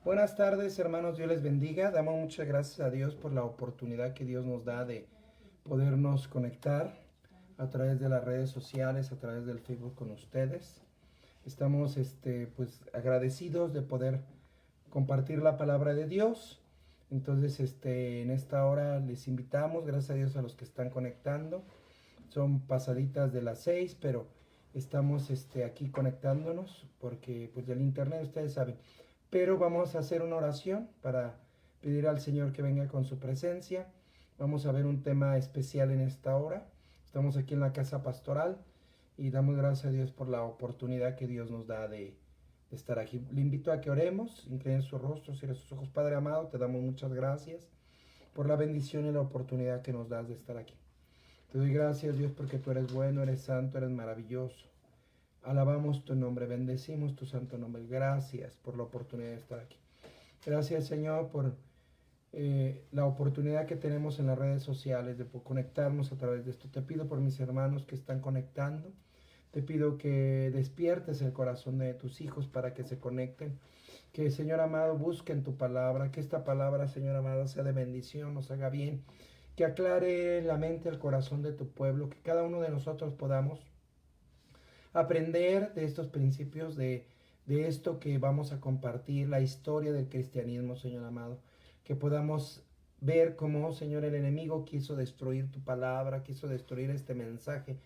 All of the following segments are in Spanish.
Buenas tardes, hermanos, Dios les bendiga. Damos muchas gracias a Dios por la oportunidad que Dios nos da de podernos conectar a través de las redes sociales, a través del Facebook con ustedes. Estamos pues agradecidos de poder compartir la palabra de Dios. Entonces, en esta hora les invitamos, gracias a Dios a los que están conectando. Son pasaditas de las 6, pero estamos aquí conectándonos porque pues del internet ustedes saben. Pero vamos a hacer una oración para pedir al Señor que venga con su presencia. Vamos a ver un tema especial en esta hora. Estamos aquí en la casa pastoral y damos gracias a Dios por la oportunidad que Dios nos da de estar aquí. Le invito a que oremos, inclinen su rostro, cierre sus ojos. Padre amado, te damos muchas gracias por la bendición y la oportunidad que nos das de estar aquí. Te doy gracias, Dios, porque tú eres bueno, eres santo, eres maravilloso. Alabamos tu nombre, bendecimos tu santo nombre. Gracias por la oportunidad de estar aquí. Gracias, Señor, por la oportunidad que tenemos en las redes sociales de conectarnos a través de esto. Te pido por mis hermanos que están conectando. Te pido que despiertes el corazón de tus hijos para que se conecten. Que, Señor amado, busquen tu palabra. Que esta palabra, Señor amado, sea de bendición, nos haga bien. Que aclare la mente, el corazón de tu pueblo. Que cada uno de nosotros podamos aprender de estos principios, de esto que vamos a compartir, la historia del cristianismo, Señor amado. Que podamos ver cómo, Señor, el enemigo quiso destruir tu palabra, quiso destruir este mensaje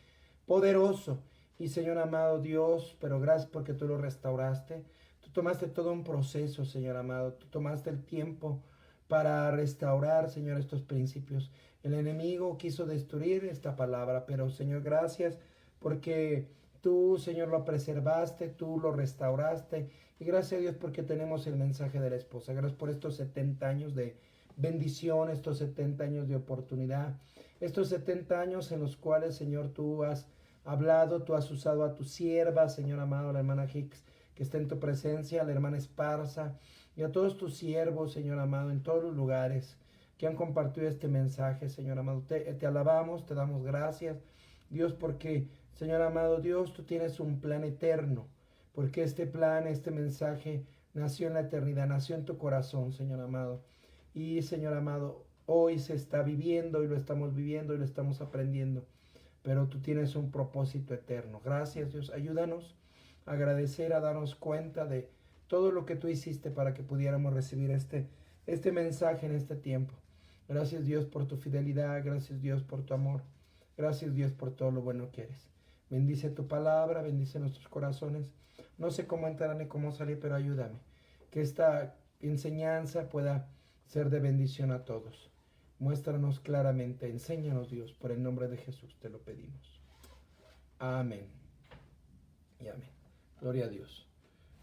poderoso. Y, Señor amado Dios, pero gracias porque tú lo restauraste. Tú tomaste todo un proceso, Señor amado. Tú tomaste el tiempo para restaurar, Señor, estos principios. El enemigo quiso destruir esta palabra, pero, Señor, gracias porque tú, Señor, lo preservaste, tú lo restauraste. Y gracias a Dios porque tenemos el mensaje de la esposa. Gracias por estos 70 años de bendición, estos 70 años de oportunidad, estos 70 años en los cuales, Señor, tú has hablado, tú has usado a tu sierva, Señor amado, la hermana Hicks, que está en tu presencia, a la hermana Esparza, y a todos tus siervos, Señor amado, en todos los lugares que han compartido este mensaje, Señor amado. Te alabamos, te damos gracias, Dios, porque, Señor amado Dios, tú tienes un plan eterno, porque este plan, este mensaje nació en la eternidad, nació en tu corazón, Señor amado. Y, Señor amado, hoy se está viviendo y lo estamos viviendo y lo estamos aprendiendo, pero tú tienes un propósito eterno. Gracias, Dios. Ayúdanos a agradecer, a darnos cuenta de todo lo que tú hiciste para que pudiéramos recibir este mensaje en este tiempo. Gracias, Dios, por tu fidelidad. Gracias, Dios, por tu amor. Gracias, Dios, por todo lo bueno que eres. Bendice tu palabra, bendice nuestros corazones. No sé cómo entrar ni cómo salir, pero ayúdame. Que esta enseñanza pueda ser de bendición a todos. Muéstranos claramente, enséñanos, Dios, por el nombre de Jesús te lo pedimos. Amén y amén. Gloria a Dios.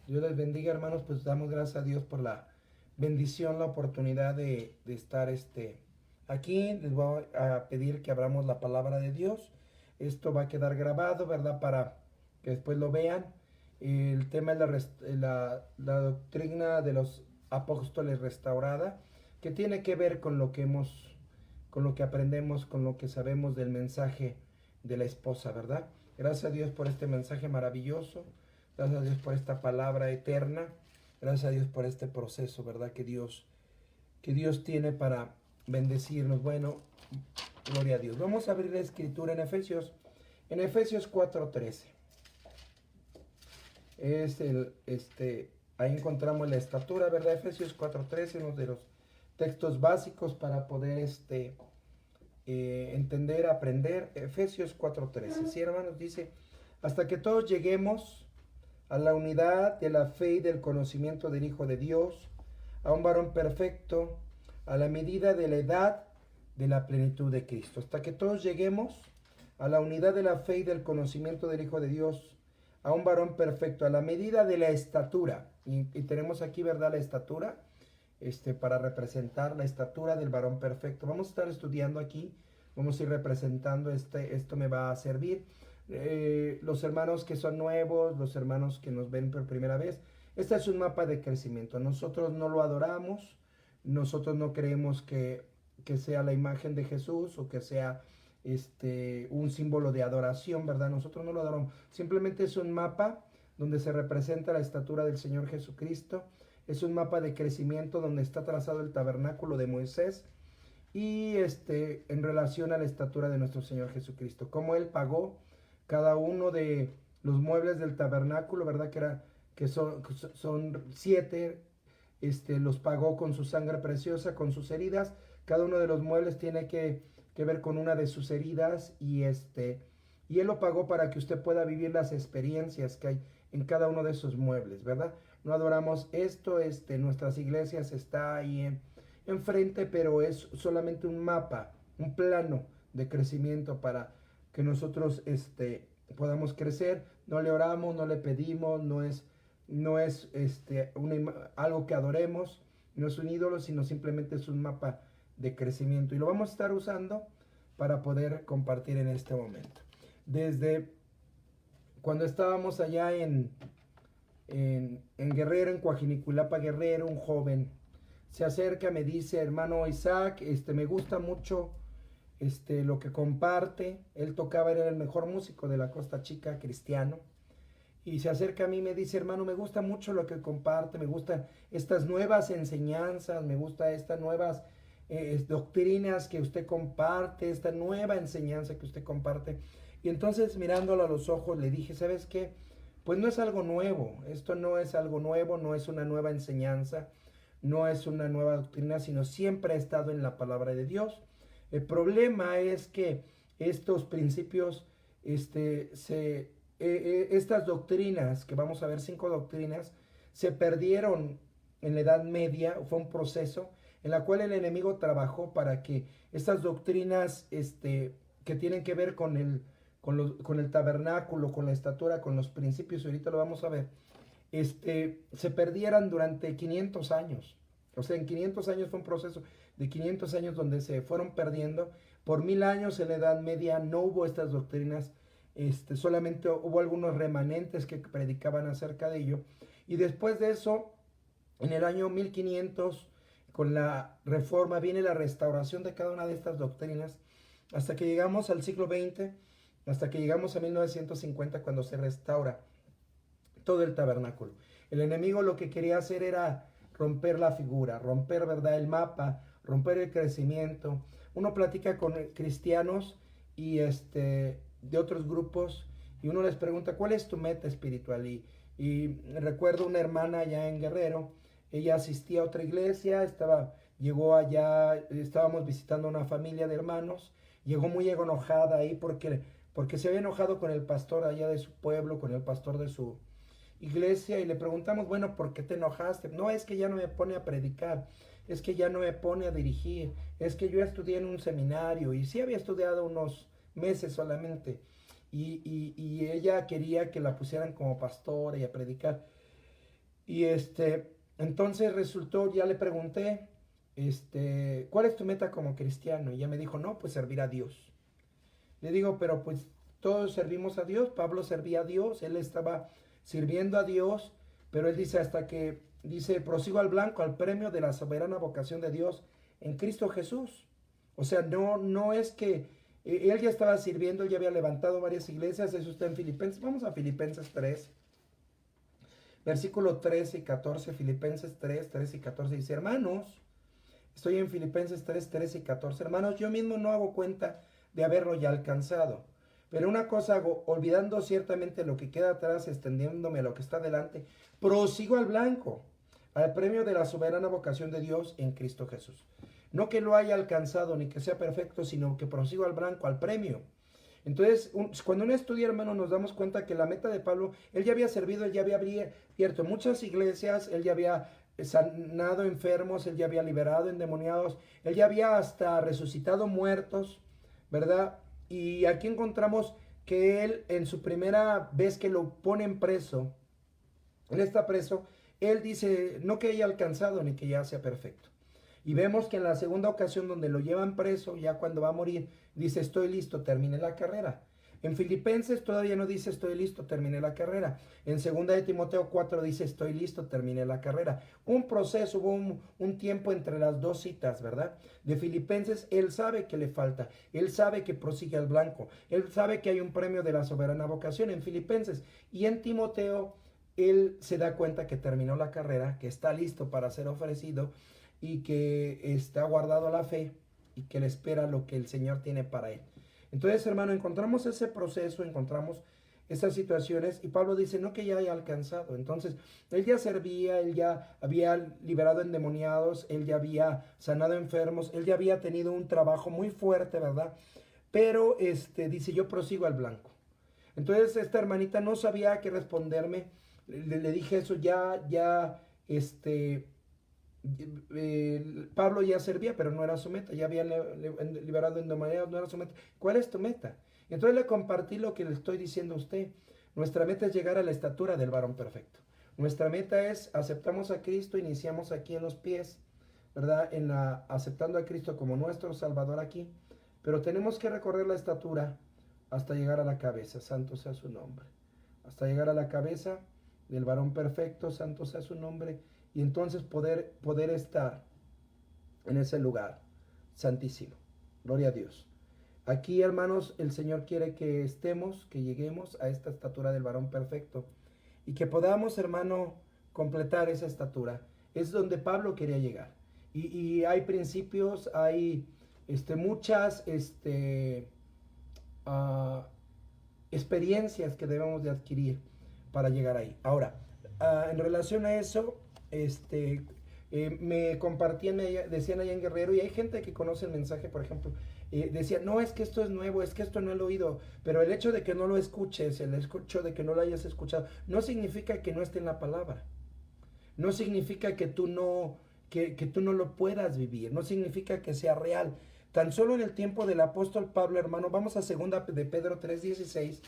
Dios les bendiga, hermanos, pues damos gracias a Dios por la bendición, la oportunidad de estar aquí. Les voy a pedir que abramos la palabra de Dios. Esto va a quedar grabado, ¿verdad? Para que después lo vean. El tema es la doctrina de los apóstoles restaurada, que tiene que ver con lo que con lo que aprendemos, con lo que sabemos del mensaje de la esposa, ¿verdad? Gracias a Dios por este mensaje maravilloso. Gracias a Dios por esta palabra eterna. Gracias a Dios por este proceso, ¿verdad? Que Dios tiene para bendecirnos. Bueno, gloria a Dios. Vamos a abrir la escritura en Efesios 4:13. Ahí encontramos la estatura, ¿verdad? Efesios 4:13, uno de los textos básicos para poder entender, aprender. Efesios 4:13. Sí, hermanos, dice, hasta que todos lleguemos a la unidad de la fe y del conocimiento del Hijo de Dios, a un varón perfecto, a la medida de la edad de la plenitud de Cristo. Hasta que todos lleguemos a la unidad de la fe y del conocimiento del Hijo de Dios, a un varón perfecto, a la medida de la estatura. Y tenemos aquí, ¿verdad?, la estatura, para representar la estatura del varón perfecto. Vamos a estar estudiando aquí, vamos a ir representando, esto me va a servir. Los hermanos que son nuevos, los hermanos que nos ven por primera vez, este es un mapa de crecimiento. Nosotros no lo adoramos, nosotros no creemos que sea la imagen de Jesús o que sea un símbolo de adoración, ¿verdad? Nosotros no lo adoramos, simplemente es un mapa donde se representa la estatura del Señor Jesucristo. es un mapa de crecimiento donde está trazado el tabernáculo de Moisés y en relación a la estatura de nuestro Señor Jesucristo, cómo Él pagó cada uno de los muebles del tabernáculo, ¿verdad? Que son 7, los pagó con su sangre preciosa, con sus heridas. Cada uno de los muebles tiene que ver con una de sus heridas y Él lo pagó para que usted pueda vivir las experiencias que hay en cada uno de esos muebles, ¿verdad? No adoramos esto, nuestras iglesias está ahí enfrente, pero es solamente un mapa, un plano de crecimiento para que nosotros podamos crecer. No le oramos, no le pedimos, no es algo que adoremos, no es un ídolo, sino simplemente es un mapa de crecimiento. Y lo vamos a estar usando para poder compartir en este momento. Desde cuando estábamos allá en Guerrero, en Coajiniculapa, Guerrero, un joven se acerca, me dice: hermano Isaac, me gusta mucho lo que comparte. Él tocaba, era el mejor músico de la Costa Chica, cristiano. Y se acerca a mí y me dice: hermano, me gusta mucho lo que comparte, me gustan estas nuevas enseñanzas, me gustan estas nuevas doctrinas que usted comparte, esta nueva enseñanza que usted comparte. Y entonces, mirándolo a los ojos, le dije: ¿sabes qué? Pues no es algo nuevo, esto no es algo nuevo, no es una nueva enseñanza, no es una nueva doctrina, sino siempre ha estado en la palabra de Dios. El problema es que estos principios, estas doctrinas, que vamos a ver 5 doctrinas, se perdieron en la Edad Media. Fue un proceso en la cual el enemigo trabajó para que estas doctrinas que tienen que ver con el tabernáculo, con la estatura, con los principios, ahorita lo vamos a ver, se perdieran durante 500 años. O sea, en 500 años fue un proceso de 500 años donde se fueron perdiendo. Por 1000 años en la Edad Media no hubo estas doctrinas. Solamente hubo algunos remanentes que predicaban acerca de ello. Y después de eso, en el año 1500, con la reforma, viene la restauración de cada una de estas doctrinas, hasta que llegamos al siglo XX, hasta que llegamos a 1950, cuando se restaura todo el tabernáculo. El enemigo lo que quería hacer era romper la figura, romper, ¿verdad?, el mapa, romper el crecimiento. Uno platica con cristianos y de otros grupos, y uno les pregunta: ¿cuál es tu meta espiritual? Y recuerdo una hermana allá en Guerrero. Ella asistía a otra iglesia, llegó allá, estábamos visitando una familia de hermanos, llegó muy enojada ahí porque se había enojado con el pastor allá de su pueblo, con el pastor de su iglesia, y le preguntamos: bueno, ¿por qué te enojaste? No, es que ya no me pone a predicar, es que ya no me pone a dirigir, es que yo estudié en un seminario, y sí había estudiado unos meses solamente, y ella quería que la pusieran como pastora y a predicar. Y entonces resultó, ya le pregunté, ¿cuál es tu meta como cristiano? Y ella me dijo: no, pues servir a Dios. Le digo: pero pues todos servimos a Dios. Pablo servía a Dios, él estaba sirviendo a Dios, pero él dice: prosigo al blanco, al premio de la soberana vocación de Dios en Cristo Jesús. O sea, no es que él ya estaba sirviendo, ya había levantado varias iglesias. Eso está en Filipenses. Vamos a Filipenses 3, versículo 13 y 14. Filipenses 3, 13 y 14 dice: hermanos, estoy en Filipenses 3, 13 y 14. Hermanos, yo mismo no hago cuenta de haberlo ya alcanzado, pero una cosa hago, olvidando ciertamente lo que queda atrás, extendiéndome a lo que está delante, prosigo al blanco, al premio de la soberana vocación de Dios en Cristo Jesús. No que lo haya alcanzado ni que sea perfecto, sino que prosigo al blanco, al premio. Entonces, cuando uno estudia, hermano, nos damos cuenta que la meta de Pablo, él ya había servido, él ya había abierto muchas iglesias, él ya había sanado enfermos, él ya había liberado endemoniados, él ya había hasta resucitado muertos, ¿verdad? Y aquí encontramos que él, en su primera vez que lo ponen preso, él está preso, él dice: no que haya alcanzado ni que ya sea perfecto. Y vemos que en la segunda ocasión donde lo llevan preso, ya cuando va a morir, dice: estoy listo, terminé la carrera. En Filipenses todavía no dice: estoy listo, terminé la carrera. En 2 de Timoteo 4 dice: estoy listo, terminé la carrera. Un proceso, hubo un tiempo entre las dos citas, ¿verdad? De Filipenses, él sabe que le falta, él sabe que prosigue al blanco, él sabe que hay un premio de la soberana vocación en Filipenses. Y en Timoteo, él se da cuenta que terminó la carrera, que está listo para ser ofrecido y que está guardado la fe y que le espera lo que el Señor tiene para él. Entonces, hermano, encontramos ese proceso, encontramos estas situaciones y Pablo dice, no que ya haya alcanzado. Entonces, él ya servía, él ya había liberado endemoniados, él ya había sanado enfermos, él ya había tenido un trabajo muy fuerte, ¿verdad? Pero dice, yo prosigo al blanco. Entonces esta hermanita no sabía qué responderme. Le dije eso, Pablo ya servía, pero no era su meta. Ya había liberado endemoniados, no era su meta. ¿Cuál es tu meta? Entonces le compartí lo que le estoy diciendo a usted. Nuestra meta es llegar a la estatura del varón perfecto. Nuestra meta es, aceptamos a Cristo, iniciamos aquí en los pies, ¿verdad? Aceptando a Cristo como nuestro Salvador aquí. Pero tenemos que recorrer la estatura hasta llegar a la cabeza, santo sea su nombre. Hasta llegar a la cabeza del varón perfecto, santo sea su nombre, y entonces poder estar en ese lugar santísimo. Gloria a Dios. Aquí, hermanos, el Señor quiere que estemos, que lleguemos a esta estatura del varón perfecto y que podamos, hermano, completar esa estatura. Es donde Pablo quería llegar. Y hay principios, hay muchas experiencias que debemos de adquirir para llegar ahí. Ahora, en relación a eso, me compartían, decían allá en Guerrero, y hay gente que conoce el mensaje, por ejemplo, decía, no, es que esto es nuevo, es que esto no lo he oído, pero el hecho de que no lo escuches, el hecho de que no lo hayas escuchado, no significa que no esté en la palabra, no significa que tú no, que tú no lo puedas vivir, no significa que sea real. Tan solo en el tiempo del apóstol Pablo, hermano, vamos a 2 de Pedro 3:16,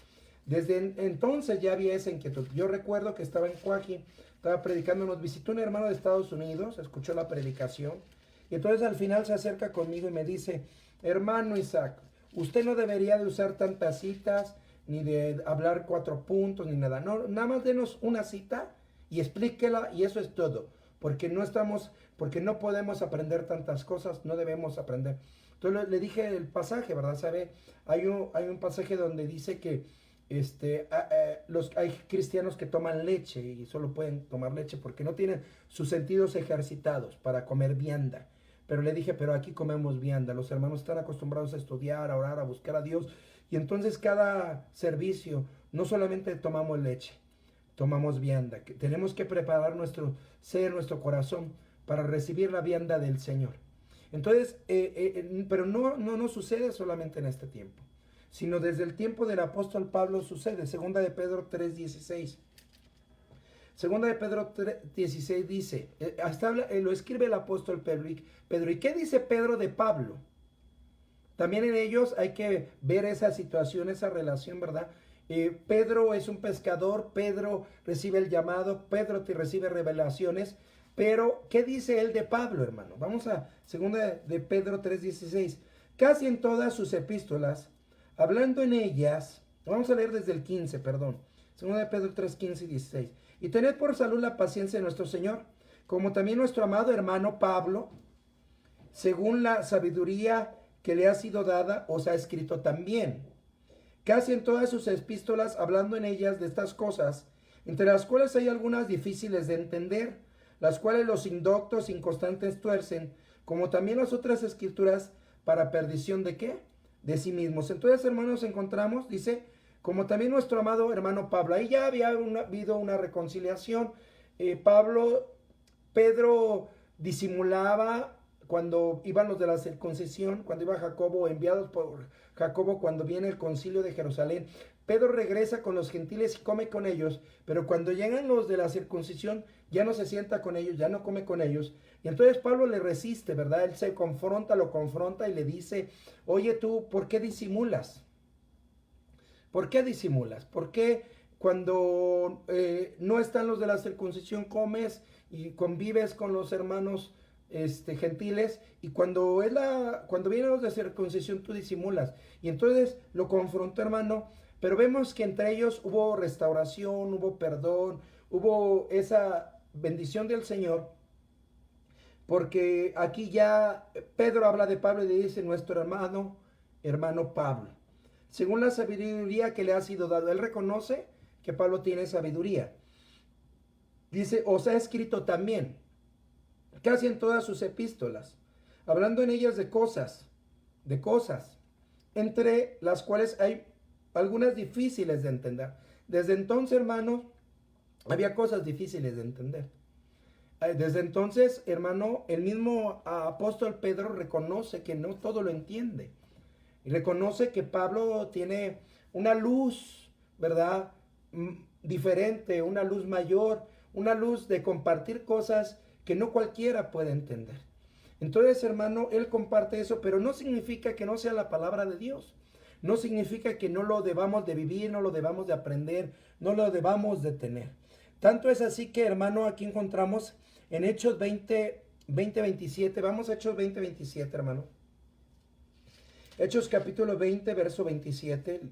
desde entonces ya había esa inquietud. Yo recuerdo que estaba en Cuaji, estaba predicando, nos visitó un hermano de Estados Unidos, escuchó la predicación, y entonces al final se acerca conmigo y me dice, hermano Isaac, usted no debería de usar tantas citas, ni de hablar 4 puntos, ni nada. No, nada más denos una cita y explíquela y eso es todo. Porque no podemos aprender tantas cosas, no debemos aprender. Entonces le dije el pasaje, ¿verdad? ¿Sabe? Hay un pasaje donde dice que hay cristianos que toman leche y solo pueden tomar leche porque no tienen sus sentidos ejercitados para comer vianda. Pero le dije, pero aquí comemos vianda. Los hermanos están acostumbrados a estudiar, a orar, a buscar a Dios. Y entonces cada servicio no solamente tomamos leche, tomamos vianda. Tenemos que preparar nuestro ser, nuestro corazón para recibir la vianda del Señor. Entonces, pero no sucede solamente en este tiempo, sino desde el tiempo del apóstol Pablo sucede. 2 de Pedro 3:16. 2 de Pedro 3:16 dice, lo escribe el apóstol Pedro. ¿Y qué dice Pedro de Pablo? También en ellos hay que ver esa situación, esa relación, ¿verdad? Pedro es un pescador, Pedro recibe el llamado, Pedro te recibe revelaciones, pero ¿qué dice él de Pablo, hermano? Vamos a 2 de Pedro 3:16. Casi en todas sus epístolas, hablando en ellas, vamos a leer desde el 15, perdón. 2 de Pedro 3:15 y 16. Y tened por salud la paciencia de nuestro Señor, como también nuestro amado hermano Pablo, según la sabiduría que le ha sido dada, os ha escrito también. Casi en todas sus epístolas, hablando en ellas de estas cosas, entre las cuales hay algunas difíciles de entender, las cuales los indoctos inconstantes tuercen, como también las otras escrituras, para perdición de ¿qué? De sí mismos. Entonces, hermanos, encontramos, dice, como también nuestro amado hermano Pablo. Ahí ya había habido una reconciliación. Pedro disimulaba cuando iban los de la circuncisión, cuando iba Jacobo, enviados por Jacobo, cuando viene el concilio de Jerusalén. Pedro regresa con los gentiles y come con ellos, pero cuando llegan los de la circuncisión, ya no se sienta con ellos, ya no come con ellos. Y entonces Pablo le resiste, ¿verdad? Él lo confronta y le dice, oye tú, ¿por qué disimulas? ¿Por qué disimulas? ¿Por qué cuando no están los de la circuncisión comes y convives con los hermanos gentiles, y cuando vienen los de circuncisión tú disimulas? Y entonces lo confrontó, hermano, pero vemos que entre ellos hubo restauración, hubo perdón, hubo esa bendición del Señor, porque aquí ya Pedro habla de Pablo y le dice nuestro hermano Pablo, según la sabiduría que le ha sido dado. Él reconoce que Pablo tiene sabiduría. Dice, os ha escrito también, casi en todas sus epístolas, hablando en ellas de cosas, entre las cuales hay algunas difíciles de entender. Desde entonces, hermano, había cosas difíciles de entender. Desde entonces, hermano, el mismo apóstol Pedro reconoce que no todo lo entiende. Y reconoce que Pablo tiene una luz, ¿verdad? Diferente, una luz mayor, una luz de compartir cosas que no cualquiera puede entender. Entonces, hermano, él comparte eso, pero no significa que no sea la palabra de Dios. No significa que no lo debamos de vivir, no lo debamos de aprender, no lo debamos de tener. Tanto es así que, hermano, aquí encontramos en Hechos 27, vamos a Hechos 27, hermano. Hechos capítulo 20, verso 27,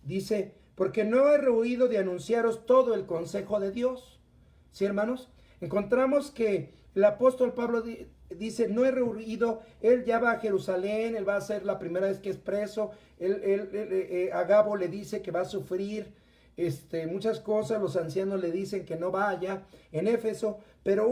dice, porque no he rehuido de anunciaros todo el consejo de Dios. ¿Sí, hermanos? Encontramos que el apóstol Pablo dice, no he rehuido, él ya va a Jerusalén, él va a ser la primera vez que es preso, Agabo le dice que va a sufrir muchas cosas, los ancianos le dicen que no vaya en Éfeso, pero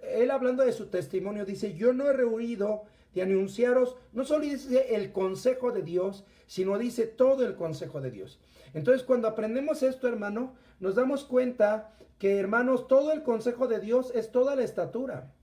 él hablando de su testimonio dice, yo no he rehuido de anunciaros, no solo dice el consejo de Dios, sino dice todo el consejo de Dios. Entonces cuando aprendemos esto, hermano, nos damos cuenta que, hermanos, todo el consejo de Dios es toda la estatura,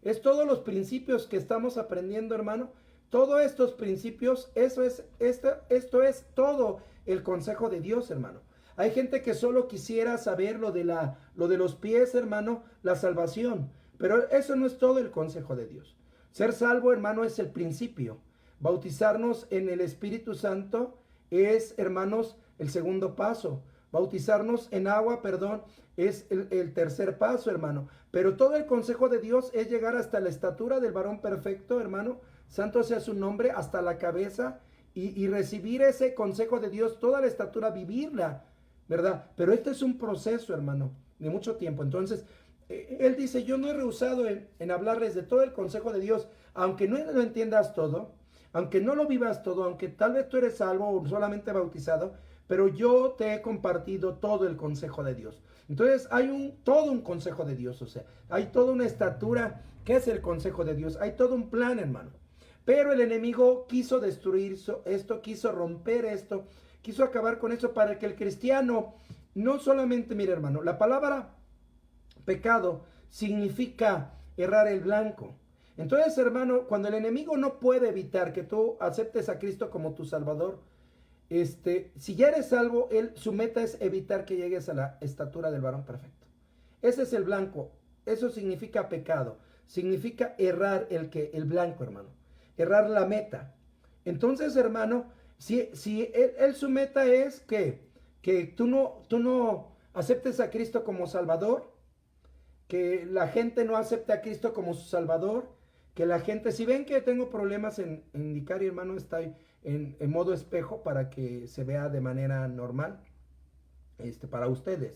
es todos los principios que estamos aprendiendo, hermano. Todos estos principios, esto es todo el consejo de Dios, hermano. Hay gente que solo quisiera saber lo de los pies, hermano, la salvación, pero eso no es todo el consejo de Dios. Ser salvo, hermano, es el principio. Bautizarnos en el Espíritu Santo es, hermanos, el segundo paso. Bautizarnos en agua, perdón, es el tercer paso, hermano. Pero todo el consejo de Dios es llegar hasta la estatura del varón perfecto, hermano. Santo sea su nombre, hasta la cabeza. Y recibir ese consejo de Dios, toda la estatura, vivirla, ¿verdad? Pero este es un proceso, hermano, de mucho tiempo. Entonces, él dice, yo no he rehusado en hablarles de todo el consejo de Dios, aunque no lo entiendas todo, aunque no lo vivas todo, aunque tal vez tú eres salvo o solamente bautizado, pero yo te he compartido todo el consejo de Dios. Entonces hay todo un consejo de Dios, o sea, hay toda una estatura que es el consejo de Dios, hay todo un plan, hermano. Pero el enemigo quiso destruir esto, quiso romper esto, quiso acabar con eso para que el cristiano no solamente, mire, hermano, la palabra pecado significa errar el blanco. Entonces, hermano, cuando el enemigo no puede evitar que tú aceptes a Cristo como tu Salvador, si ya eres salvo, su meta es evitar que llegues a la estatura del varón perfecto. Ese es el blanco. Eso significa pecado. Significa errar el blanco, hermano. Errar la meta. Entonces, hermano, si él su meta es que tú no aceptes a Cristo como Salvador, que la gente no acepte a Cristo como su Salvador, que la gente, si ven que tengo problemas en indicar, hermano, está en modo espejo para que se vea de manera normal, para ustedes.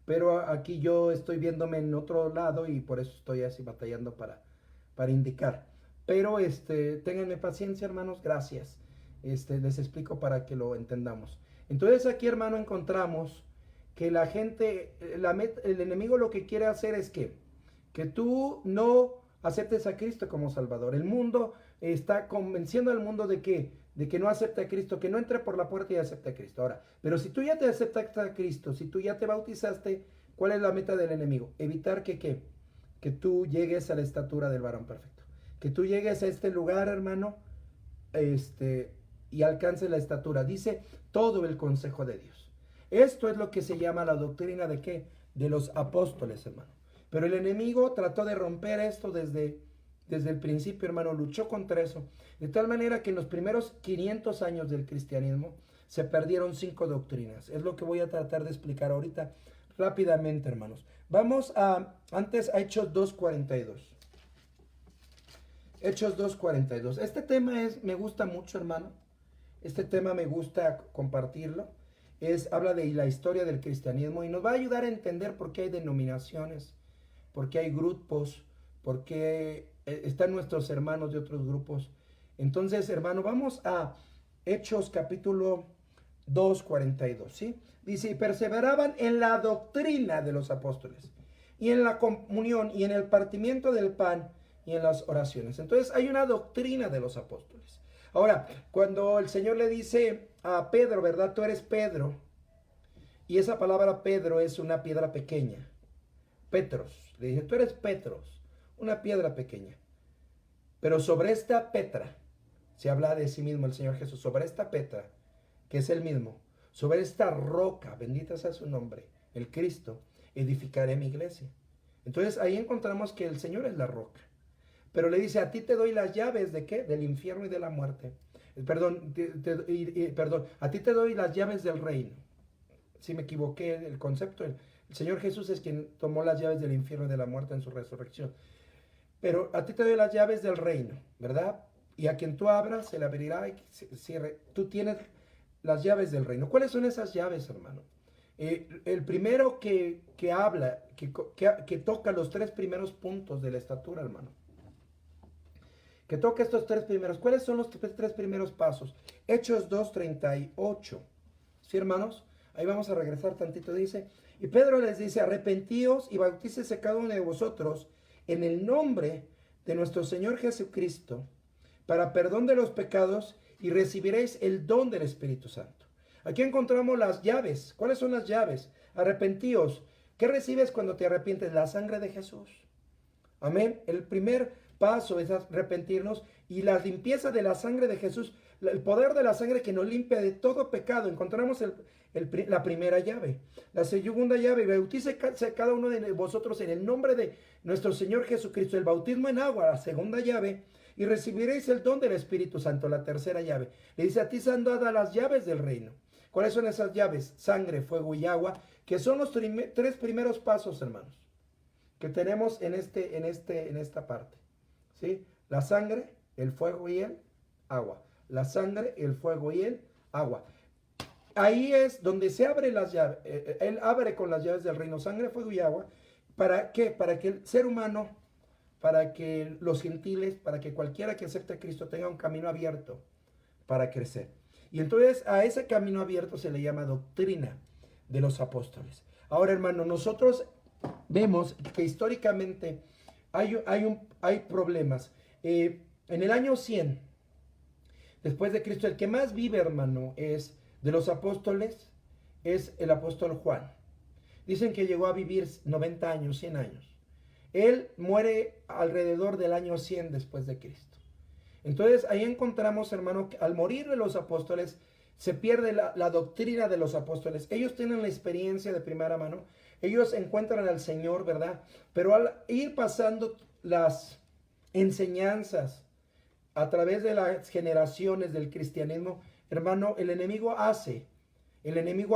Pero aquí yo estoy viéndome en otro lado y por eso estoy así batallando para indicar. Pero ténganme paciencia, hermanos, gracias. Les explico para que lo entendamos. Entonces aquí, hermano, encontramos que la gente, el enemigo lo que quiere hacer es que tú no aceptes a Cristo como Salvador. El mundo está convenciendo al mundo de que no acepte a Cristo, que no entre por la puerta y acepte a Cristo. Ahora, pero si tú ya te aceptaste a Cristo, si tú ya te bautizaste, ¿cuál es la meta del enemigo? Evitar que tú llegues a la estatura del varón perfecto. Que tú llegues a este lugar, hermano, y alcances la estatura. Dice todo el consejo de Dios. Esto es lo que se llama la doctrina de ¿qué? De los apóstoles, hermano. Pero el enemigo trató de romper esto desde el principio, hermano, luchó contra eso. De tal manera que en los primeros 500 años del cristianismo se perdieron 5 doctrinas. Es lo que voy a tratar de explicar ahorita rápidamente, hermanos. Vamos antes a Hechos 2:42. Hechos 2:42. Este tema me gusta mucho, hermano. Este tema me gusta compartirlo. Habla de la historia del cristianismo y nos va a ayudar a entender por qué hay denominaciones, por qué hay grupos, por qué están nuestros hermanos de otros grupos. Entonces, hermano, vamos a Hechos capítulo 2:42, ¿sí? Dice, y perseveraban en la doctrina de los apóstoles. y en la comunión y en el partimiento del pan y en las oraciones. Entonces hay una doctrina de los apóstoles. Ahora, cuando el Señor le dice a Pedro, ¿verdad? Tú eres Pedro. Y esa palabra Pedro es una piedra pequeña. Petros. Le dice, tú eres Petros, una piedra pequeña. Pero sobre esta Petra, se habla de sí mismo el Señor Jesús, sobre esta Petra, que es el mismo, sobre esta roca, bendita sea su nombre, el Cristo, edificaré mi iglesia. Entonces ahí encontramos que el Señor es la roca. Pero le dice, a ti te doy las llaves ¿de qué? Del infierno y de la muerte. Perdón, perdón, a ti te doy las llaves del reino. Si me equivoqué, el concepto, el Señor Jesús es quien tomó las llaves del infierno y de la muerte en su resurrección. Pero a ti te doy las llaves del reino, ¿verdad? Y a quien tú abras, se le abrirá y cierre. Tú tienes las llaves del reino. ¿Cuáles son esas llaves, hermano? El primero que habla, que toca los tres primeros puntos de la estatura, hermano. Que toca estos tres primeros. ¿Cuáles son los tres primeros pasos? Hechos 2:38. ¿Sí, hermanos? Ahí vamos a regresar tantito. Dice, y Pedro les dice, arrepentíos y bautícese cada uno de vosotros en el nombre de nuestro Señor Jesucristo para perdón de los pecados y recibiréis el don del Espíritu Santo. Aquí encontramos las llaves. ¿Cuáles son las llaves? Arrepentíos. ¿Qué recibes cuando te arrepientes? La sangre de Jesús. Amén. El primer paso es arrepentirnos y la limpieza de la sangre de Jesús, el poder de la sangre que nos limpia de todo pecado. Encontramos la primera llave. La segunda llave, bautícese cada uno de vosotros en el nombre de nuestro Señor Jesucristo. El bautismo en agua, la segunda llave, y recibiréis el don del Espíritu Santo, la tercera llave. Le dice, a ti se han dado las llaves del reino. ¿Cuáles son esas llaves? Sangre, fuego y agua, que son los tres primeros pasos, hermanos, que tenemos en esta parte. ¿Sí? La sangre, el fuego y el agua. La sangre, el fuego y el agua. Ahí es donde se abre las llaves. Él abre con las llaves del reino, sangre, fuego y agua. ¿Para qué? Para que el ser humano, para que los gentiles, para que cualquiera que acepte a Cristo tenga un camino abierto para crecer. Y entonces a ese camino abierto se le llama doctrina de los apóstoles. Ahora, hermano, nosotros vemos que históricamente hay problemas. En el año 100, después de Cristo, el que más vive, hermano, es de los apóstoles, es el apóstol Juan. Dicen que llegó a vivir 90 años, 100 años. Él muere alrededor del año 100 después de Cristo. Entonces ahí encontramos, hermano, que al morir de los apóstoles, se pierde la doctrina de los apóstoles. Ellos tienen la experiencia de primera mano. Ellos encuentran al Señor, ¿verdad? Pero al ir pasando las enseñanzas a través de las generaciones del cristianismo, hermano, el enemigo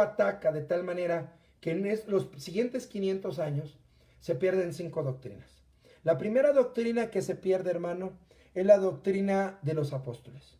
ataca de tal manera que en los siguientes 500 años se pierden 5 doctrinas. La primera doctrina que se pierde, hermano, es la doctrina de los apóstoles.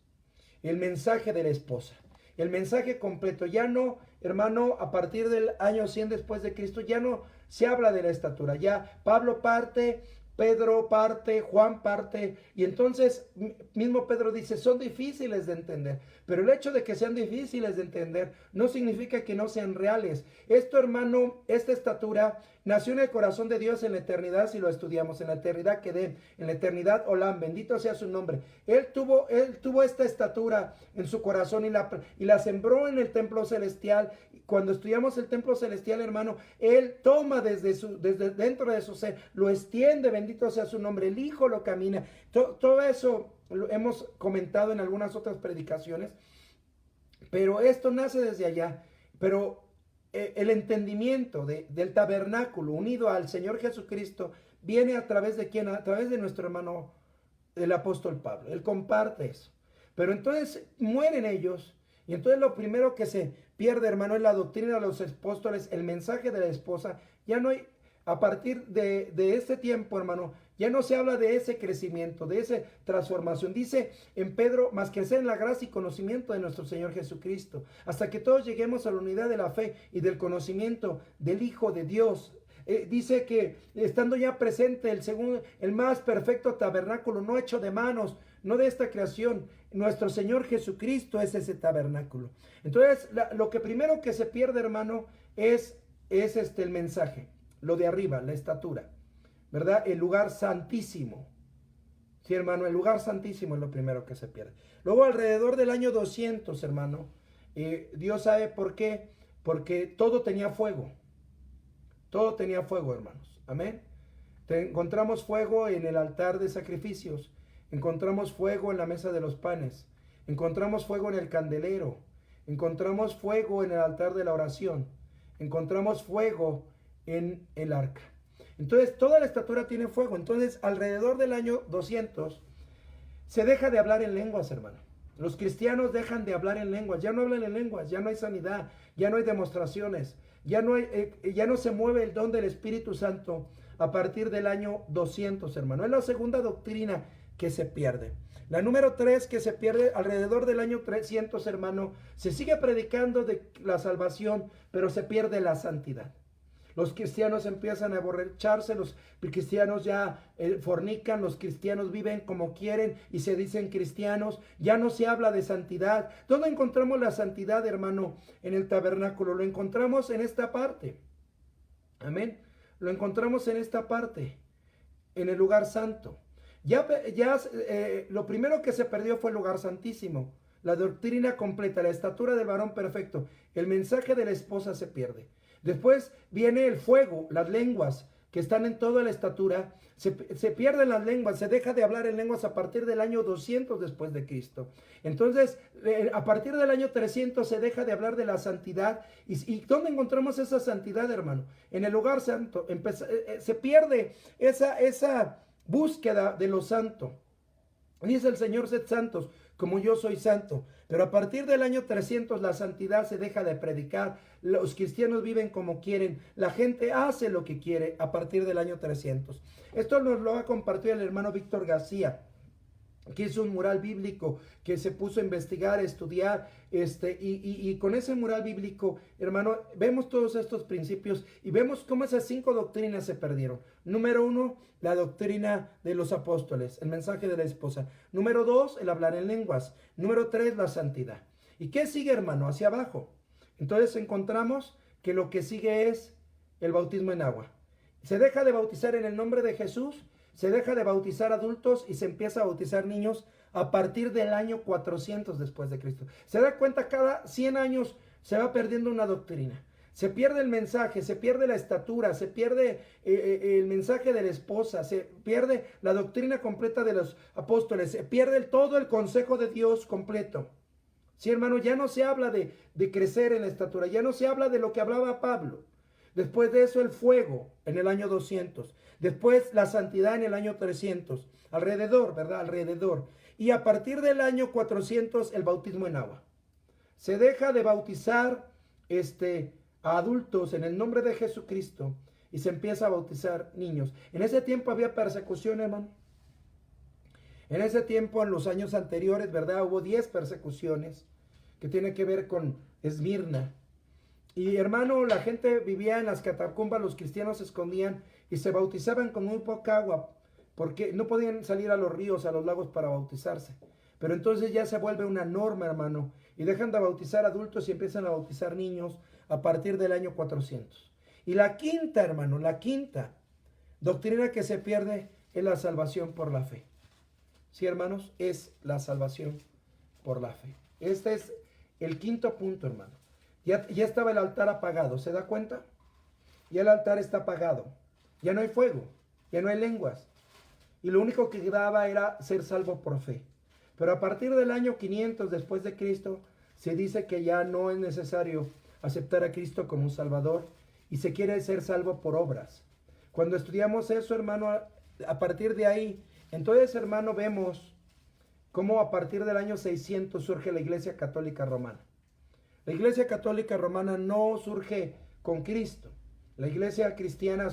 El mensaje de la esposa. El mensaje completo. Ya no, hermano, a partir del año 100 después de Cristo, ya no se habla de la estatura. Ya Pablo parte, Pedro parte, Juan parte, y entonces mismo Pedro dice, son difíciles de entender, pero el hecho de que sean difíciles de entender no significa que no sean reales. Esto, hermano, esta estatura nació en el corazón de Dios en la eternidad, si lo estudiamos, en la eternidad Kedem, en la eternidad Olam, bendito sea su nombre. Él tuvo esta estatura en su corazón y la sembró en el templo celestial. Cuando estudiamos el templo celestial, hermano, Él toma desde dentro de su ser, lo extiende, bendito sea su nombre, el Hijo lo camina. Todo eso lo hemos comentado en algunas otras predicaciones, pero esto nace desde allá. Pero el entendimiento del tabernáculo unido al Señor Jesucristo viene a través de ¿quién? A través de nuestro hermano, el apóstol Pablo. Él comparte eso. Pero entonces mueren ellos, y entonces lo primero que se pierde, hermano, es la doctrina de los apóstoles, el mensaje de la esposa. Ya no hay, a partir de este tiempo, hermano, ya no se habla de ese crecimiento, de esa transformación. Dice en Pedro, más crecer en la gracia y conocimiento de nuestro Señor Jesucristo, hasta que todos lleguemos a la unidad de la fe y del conocimiento del Hijo de Dios. Dice que estando ya presente el más perfecto tabernáculo, no hecho de manos, no de esta creación, nuestro Señor Jesucristo es ese tabernáculo. Entonces, lo que primero que se pierde, hermano, es el mensaje. lo de arriba, la estatura, ¿verdad? El lugar santísimo. Sí, hermano, el lugar santísimo es lo primero que se pierde. Luego, alrededor del año 200, hermano, Dios sabe por qué, porque todo tenía fuego. Todo tenía fuego, hermanos. Amén. Encontramos fuego en el altar de sacrificios. Encontramos fuego en la mesa de los panes. Encontramos fuego en el candelero. Encontramos fuego en el altar de la oración. Encontramos fuego en el arca. Entonces, toda la estatura tiene fuego. Entonces, alrededor del año 200, se deja de hablar en lenguas, hermano. Los cristianos dejan de hablar en lenguas. Ya no hablan en lenguas. Ya no hay sanidad. Ya no hay demostraciones. Ya no se mueve el don del Espíritu Santo a partir del año 200, hermano. Es la segunda doctrina que se pierde. La número 3 que se pierde alrededor del año 300, hermano. Se sigue predicando de la salvación, pero se pierde la santidad. Los cristianos empiezan a aborrecharse, los cristianos ya fornican, los cristianos viven como quieren y se dicen cristianos. Ya no se habla de santidad. ¿Dónde encontramos la santidad, hermano? En el tabernáculo. Lo encontramos en esta parte. Amén. Lo encontramos en esta parte, en el lugar santo. Lo primero que se perdió fue el lugar santísimo. La doctrina completa, la estatura del varón perfecto. El mensaje de la esposa se pierde. Después viene el fuego, las lenguas que están en toda la estatura. Se pierden las lenguas, se deja de hablar en lenguas a partir del año 200 después de Cristo. Entonces, a partir del año 300 se deja de hablar de la santidad. ¿Y dónde encontramos esa santidad, hermano? En el lugar santo. Se pierde esa búsqueda de lo santo. Dice el Señor, sed santos, como yo soy santo. Pero a partir del año 300 la santidad se deja de predicar. Los cristianos viven como quieren. La gente hace lo que quiere a partir del año 300. Esto nos lo ha compartido el hermano Víctor García, que hizo un mural bíblico, que se puso a investigar, a estudiar, y con ese mural bíblico, hermano, vemos todos estos principios y vemos cómo esas 5 doctrinas se perdieron. Número 1, la doctrina de los apóstoles, el mensaje de la esposa. Número 2, el hablar en lenguas. Número 3, la santidad. ¿Y qué sigue, hermano? Hacia abajo. Entonces encontramos que lo que sigue es el bautismo en agua. Se deja de bautizar en el nombre de Jesús. Se deja de bautizar adultos y se empieza a bautizar niños a partir del año 400 después de Cristo. Se da cuenta, cada 100 años se va perdiendo una doctrina. Se pierde el mensaje, se pierde la estatura, se pierde el mensaje de la esposa, se pierde la doctrina completa de los apóstoles, se pierde todo el consejo de Dios completo. Sí, hermano, ya no se habla de crecer en la estatura, ya no se habla de lo que hablaba Pablo. Después de eso el fuego en el año 200. Después la santidad en el año 300. Alrededor, ¿verdad? Alrededor. Y a partir del año 400 el bautismo en agua. Se deja de bautizar a adultos en el nombre de Jesucristo y se empieza a bautizar niños. En ese tiempo había persecución, hermano. En ese tiempo, en los años anteriores, ¿verdad? Hubo 10 persecuciones que tienen que ver con Esmirna. Y hermano, la gente vivía en las catacumbas, los cristianos se escondían y se bautizaban con muy poca agua, porque no podían salir a los ríos, a los lagos para bautizarse. Pero entonces ya se vuelve una norma, hermano, y dejan de bautizar adultos y empiezan a bautizar niños a partir del año 400. Y la quinta, hermano, la quinta doctrina que se pierde es la salvación por la fe. Sí, hermanos, es la salvación por la fe. Este es el quinto punto, hermano. Ya estaba el altar apagado, ¿se da cuenta? Ya el altar está apagado. Ya no hay fuego, ya no hay lenguas. Y lo único que quedaba era ser salvo por fe. Pero a partir del año 500 después de Cristo, se dice que ya no es necesario aceptar a Cristo como un Salvador y se quiere ser salvo por obras. Cuando estudiamos eso, hermano, a partir de ahí, entonces, hermano, vemos cómo a partir del año 600 surge la Iglesia Católica Romana. La Iglesia Católica Romana no surge con Cristo. La Iglesia cristiana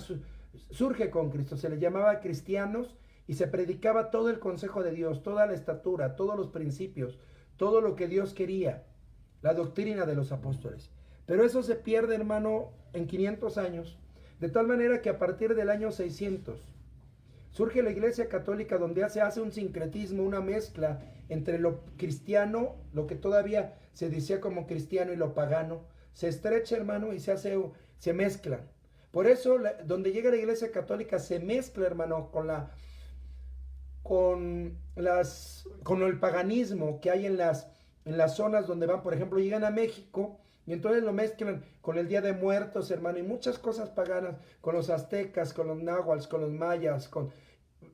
surge con Cristo. Se le llamaba cristianos y se predicaba todo el consejo de Dios, toda la estatura, todos los principios, todo lo que Dios quería, la doctrina de los apóstoles. Pero eso se pierde, hermano, en 500 años, de tal manera que a partir del año 600 surge la Iglesia Católica, donde se hace un sincretismo, una mezcla entre lo cristiano, lo que todavía se decía como cristiano, y lo pagano. Se estrecha, hermano, y se mezclan. Por eso, donde llega la Iglesia Católica se mezcla, hermano, con el paganismo que hay en las zonas donde van, por ejemplo, llegan a México y entonces lo mezclan con el Día de Muertos, hermano, y muchas cosas paganas, con los aztecas, con los náhuatl, con los mayas,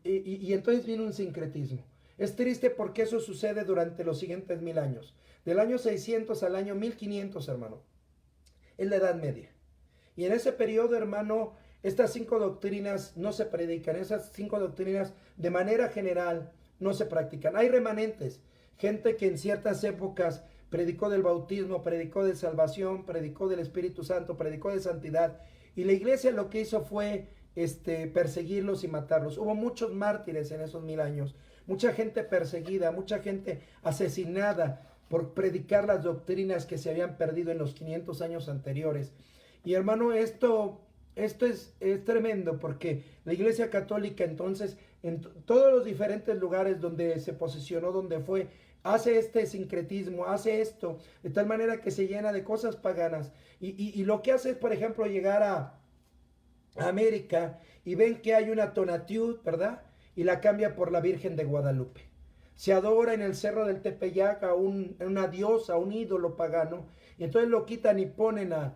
y entonces viene un sincretismo. Es triste porque eso sucede durante los siguientes 1000 años. Del año 600 al año 1500, hermano. Es la Edad Media. Y en ese periodo, hermano, estas 5 doctrinas no se predican. Esas 5 doctrinas de manera general no se practican. Hay remanentes. Gente que en ciertas épocas predicó del bautismo, predicó de salvación, predicó del Espíritu Santo, predicó de santidad. Y la iglesia lo que hizo fue perseguirlos y matarlos. Hubo muchos mártires en esos 1000 años. Mucha gente perseguida, mucha gente asesinada por predicar las doctrinas que se habían perdido en los 500 años anteriores. Y hermano, esto es tremendo porque la Iglesia Católica entonces en todos los diferentes lugares donde se posicionó, donde fue, hace este sincretismo, hace esto, de tal manera que se llena de cosas paganas. Y lo que hace es, por ejemplo, llegar a América y ven que hay una Tonatiuh, ¿verdad? Y la cambia por la Virgen de Guadalupe. Se adora en el Cerro del Tepeyac a una diosa, a un ídolo pagano, y entonces lo quitan y ponen a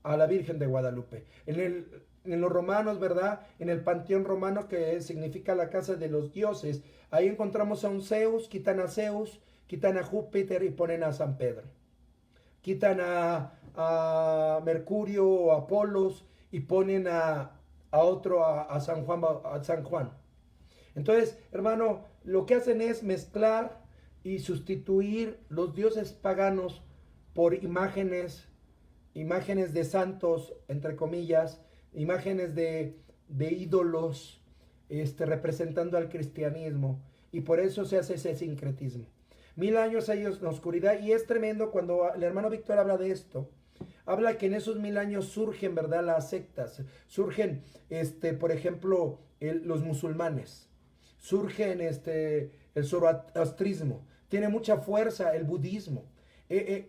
la Virgen de Guadalupe. En los romanos, ¿verdad? En el panteón romano, que significa la casa de los dioses, ahí encontramos a un Zeus, quitan a Júpiter y ponen a San Pedro. Quitan a Mercurio o Apolos y ponen a San Juan. Entonces, hermano, lo que hacen es mezclar y sustituir los dioses paganos por imágenes de santos, entre comillas, imágenes de ídolos, representando al cristianismo. Y por eso se hace ese sincretismo. 1000 años ellos en oscuridad, y es tremendo cuando el hermano Víctor habla de esto. Habla que en esos 1000 años surgen, ¿verdad?, las sectas. Surgen, por ejemplo, los musulmanes. Surgen el zoroastrismo. Tiene mucha fuerza el budismo.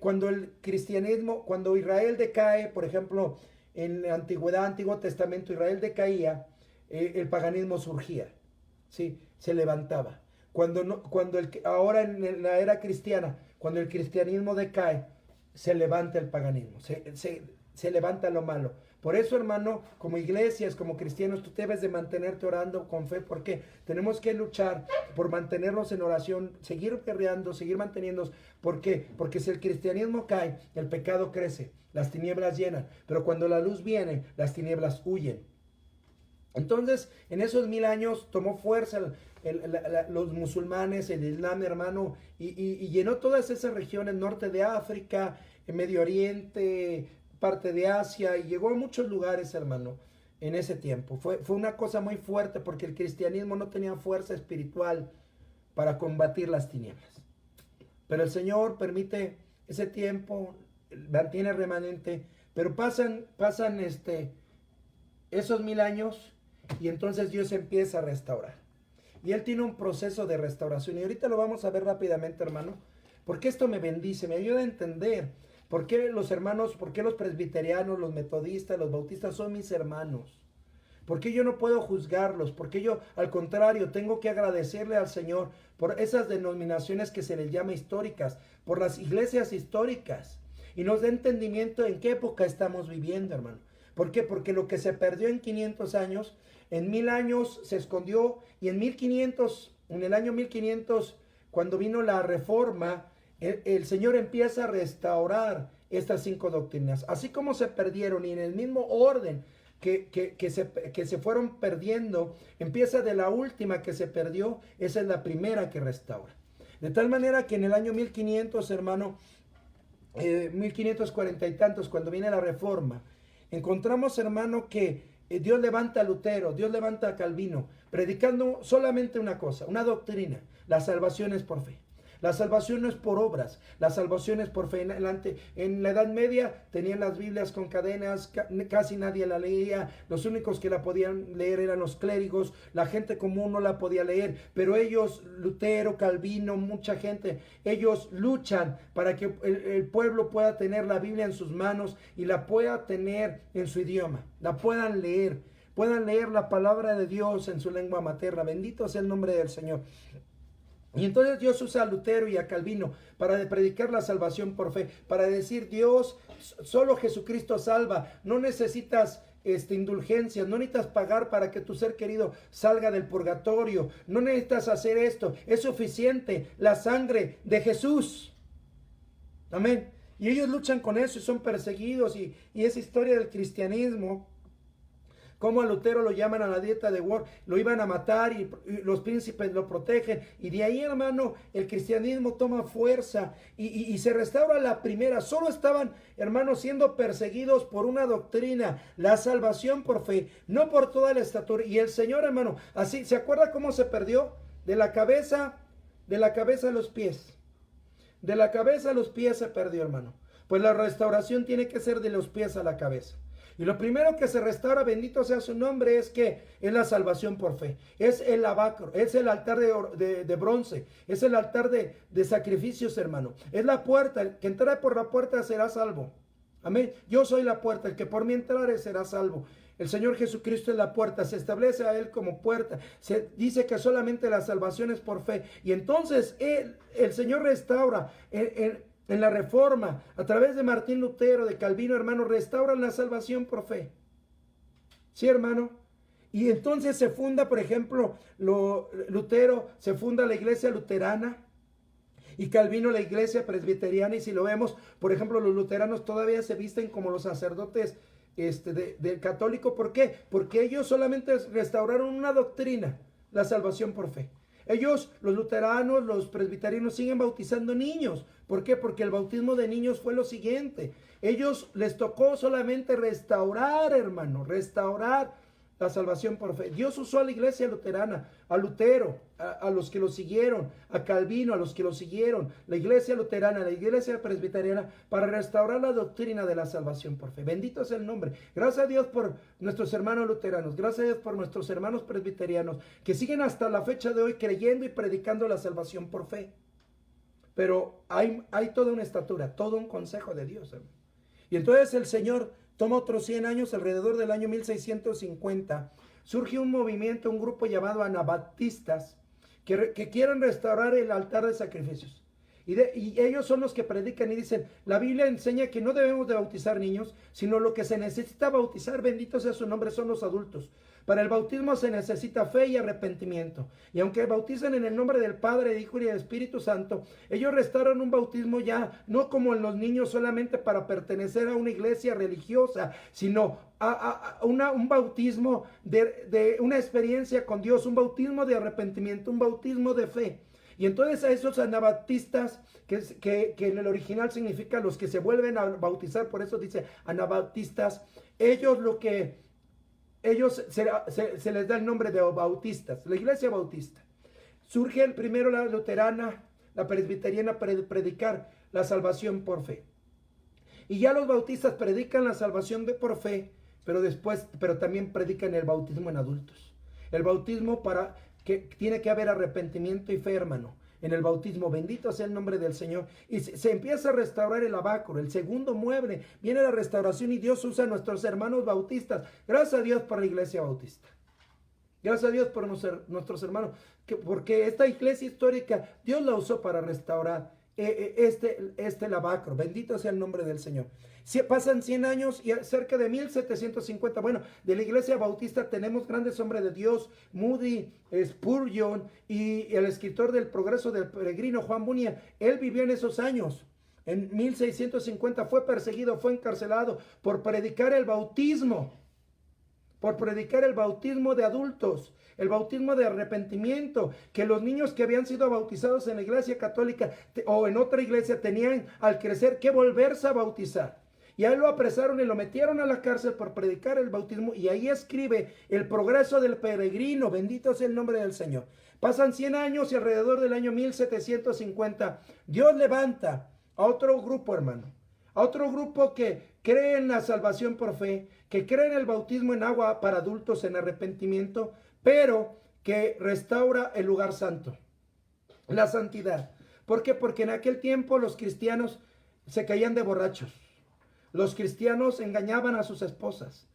Cuando el cristianismo, cuando Israel decae, por ejemplo, en la antigüedad, Antiguo Testamento, Israel decaía, el paganismo surgía. ¿Sí? Se levantaba. Ahora en la era cristiana, cuando el cristianismo decae, se levanta el paganismo, se levanta lo malo. Por eso, hermano, como iglesias, como cristianos, tú debes de mantenerte orando con fe, porque tenemos que luchar por mantenernos en oración, seguir guerreando, seguir manteniéndonos. ¿Por qué? Porque si el cristianismo cae, el pecado crece, las tinieblas llenan, pero cuando la luz viene, las tinieblas huyen. Entonces, en esos 1000 años tomó fuerza los musulmanes, el Islam, hermano, y llenó todas esas regiones, norte de África, Medio Oriente, parte de Asia, y llegó a muchos lugares, hermano, en ese tiempo. Fue una cosa muy fuerte porque el cristianismo no tenía fuerza espiritual para combatir las tinieblas. Pero el Señor permite ese tiempo, mantiene remanente, pero pasan esos 1000 años, y entonces Dios empieza a restaurar. Y Él tiene un proceso de restauración. Y ahorita lo vamos a ver rápidamente, hermano. Porque esto me bendice, me ayuda a entender por qué los hermanos, por qué los presbiterianos, los metodistas, los bautistas son mis hermanos. ¿Por qué yo no puedo juzgarlos? ¿Por qué yo, al contrario, tengo que agradecerle al Señor por esas denominaciones que se les llama históricas, por las iglesias históricas? Y nos da entendimiento en qué época estamos viviendo, hermano. ¿Por qué? Porque lo que se perdió en 500 años, en 1000 años se escondió, y en el año 1500, cuando vino la reforma, el Señor empieza a restaurar estas 5 doctrinas. Así como se perdieron, y en el mismo orden que se fueron perdiendo, empieza de la última que se perdió, esa es la primera que restaura. De tal manera que en el año 1500, hermano, 1540 y tantos, cuando viene la reforma, encontramos, hermano, que Dios levanta a Lutero, Dios levanta a Calvino, predicando solamente una cosa, una doctrina: la salvación es por fe. La salvación no es por obras, la salvación es por fe. En la Edad Media tenían las Biblias con cadenas, casi nadie la leía, los únicos que la podían leer eran los clérigos, la gente común no la podía leer, pero ellos, Lutero, Calvino, mucha gente, ellos luchan para que el pueblo pueda tener la Biblia en sus manos y la pueda tener en su idioma, la puedan leer la palabra de Dios en su lengua materna. Bendito sea el nombre del Señor. Y entonces Dios usa a Lutero y a Calvino para predicar la salvación por fe, para decir: Dios, solo Jesucristo salva, no necesitas indulgencias, no necesitas pagar para que tu ser querido salga del purgatorio, no necesitas hacer esto, es suficiente la sangre de Jesús. Amén. Y ellos luchan con eso y son perseguidos, y esa historia del cristianismo, como a Lutero lo llaman a la dieta de Worms, lo iban a matar y los príncipes lo protegen. Y de ahí, hermano, el cristianismo toma fuerza y se restaura la primera. Solo estaban, hermanos, siendo perseguidos por una doctrina, la salvación por fe, no por toda la estatura. Y el Señor, hermano, así, ¿se acuerda cómo se perdió? De la cabeza a los pies. De la cabeza a los pies se perdió, hermano. Pues la restauración tiene que ser de los pies a la cabeza. Y lo primero que se restaura, bendito sea su nombre, es la salvación por fe. Es el lavacro, es el altar de bronce, es el altar de sacrificios, hermano. Es la puerta, el que entrare por la puerta será salvo. Amén. Yo soy la puerta, el que por mí entrare será salvo. El Señor Jesucristo es la puerta, se establece a Él como puerta. Se dice que solamente la salvación es por fe. Y entonces el Señor restaura en la Reforma, a través de Martín Lutero, de Calvino, hermano, restauran la salvación por fe. ¿Sí, hermano? Y entonces se funda, por ejemplo, Lutero, se funda la iglesia luterana, y Calvino la iglesia presbiteriana. Y si lo vemos, por ejemplo, los luteranos todavía se visten como los sacerdotes del católico. ¿Por qué? Porque ellos solamente restauraron una doctrina, la salvación por fe. Ellos, los luteranos, los presbiterianos, siguen bautizando niños. ¿Por qué? Porque el bautismo de niños fue lo siguiente. Ellos les tocó solamente restaurar, hermano, restaurar la salvación por fe. Dios usó a la iglesia luterana, a Lutero, a los que lo siguieron, a Calvino, a los que lo siguieron, la iglesia luterana, la iglesia presbiteriana, para restaurar la doctrina de la salvación por fe. Bendito sea el nombre. Gracias a Dios por nuestros hermanos luteranos, gracias a Dios por nuestros hermanos presbiterianos, que siguen hasta la fecha de hoy creyendo y predicando la salvación por fe. Pero hay toda una estatura, todo un consejo de Dios, hermano. Y entonces el Señor toma otros 100 años, alrededor del año 1650, surge un movimiento, un grupo llamado anabaptistas, que quieren restaurar el altar de sacrificios. Y ellos son los que predican y dicen: la Biblia enseña que no debemos de bautizar niños, sino lo que se necesita bautizar, bendito sea su nombre, son los adultos. Para el bautismo se necesita fe y arrepentimiento. Y aunque bautizan en el nombre del Padre, del Hijo y del Espíritu Santo, ellos restauran un bautismo ya no como en los niños solamente para pertenecer a una iglesia religiosa, sino un bautismo de una experiencia con Dios, un bautismo de arrepentimiento, un bautismo de fe. Y entonces a esos anabaptistas, que en el original significa los que se vuelven a bautizar, por eso dice anabaptistas, ellos se les da el nombre de bautistas, la iglesia bautista. Surge primero la luterana, la presbiteriana, para predicar la salvación por fe. Y ya los bautistas predican la salvación por fe, pero también predican el bautismo en adultos. El bautismo que tiene que haber arrepentimiento y fe, hermano. En el bautismo, bendito sea el nombre del Señor. Y se empieza a restaurar el lavacro, el segundo mueble. Viene la restauración y Dios usa a nuestros hermanos bautistas. Gracias a Dios por la iglesia bautista. Gracias a Dios por nuestros hermanos. Porque esta iglesia histórica, Dios la usó para restaurar este lavacro. Bendito sea el nombre del Señor. Pasan 100 años y cerca de 1750. Bueno, de la iglesia bautista tenemos grandes hombres de Dios, Moody, Spurgeon y el escritor del Progreso del Peregrino, Juan Bunyan. Él vivió en esos años. En 1650 fue perseguido, fue encarcelado por predicar el bautismo. Por predicar el bautismo de adultos, el bautismo de arrepentimiento, que los niños que habían sido bautizados en la iglesia católica o en otra iglesia tenían al crecer que volverse a bautizar. y a él lo apresaron y lo metieron a la cárcel por predicar el bautismo, y ahí escribe el progreso del peregrino, bendito sea el nombre del Señor. Pasan 100 años y alrededor del año 1750, Dios levanta a otro grupo, hermano, a otro grupo que cree en la salvación por fe, que cree en el bautismo en agua para adultos en arrepentimiento, pero que restaura el lugar santo, la santidad. ¿Por qué? Porque en aquel tiempo los cristianos se caían de borrachos. Los cristianos engañaban a sus esposas.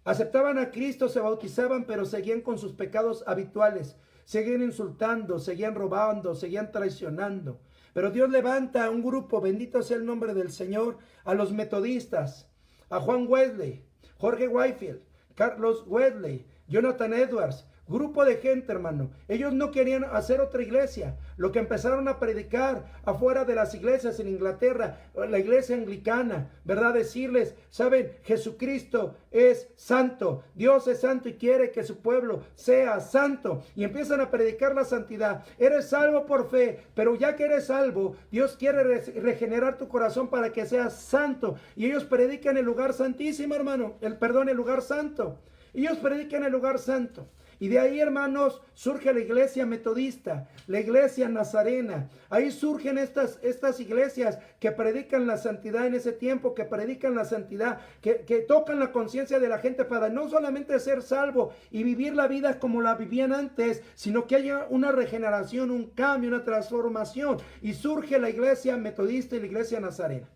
Aceptaban a Cristo, se bautizaban, pero seguían con sus pecados habituales. Seguían insultando, seguían robando, seguían traicionando. Pero Dios levanta a un grupo, bendito sea el nombre del Señor, a los metodistas, a Juan Wesley, Jorge Whitefield, Carlos Wesley, Jonathan Edwards, grupo de gente, hermano. Ellos no querían hacer otra iglesia. Lo que empezaron a predicar afuera de las iglesias en Inglaterra, la iglesia anglicana, ¿verdad? Decirles, saben, Jesucristo es santo, Dios es santo y quiere que su pueblo sea santo. Y empiezan a predicar la santidad. Eres salvo por fe, pero ya que eres salvo, Dios quiere regenerar tu corazón para que seas santo. Y ellos predican el lugar santísimo, hermano. El lugar santo. Ellos predican el lugar santo. Y de ahí, hermanos, surge la iglesia metodista, la iglesia nazarena. Ahí surgen estas iglesias que predican la santidad en ese tiempo, que predican la santidad, que tocan la conciencia de la gente para no solamente ser salvo y vivir la vida como la vivían antes, sino que haya una regeneración, un cambio, una transformación. Y surge la iglesia metodista y la iglesia nazarena.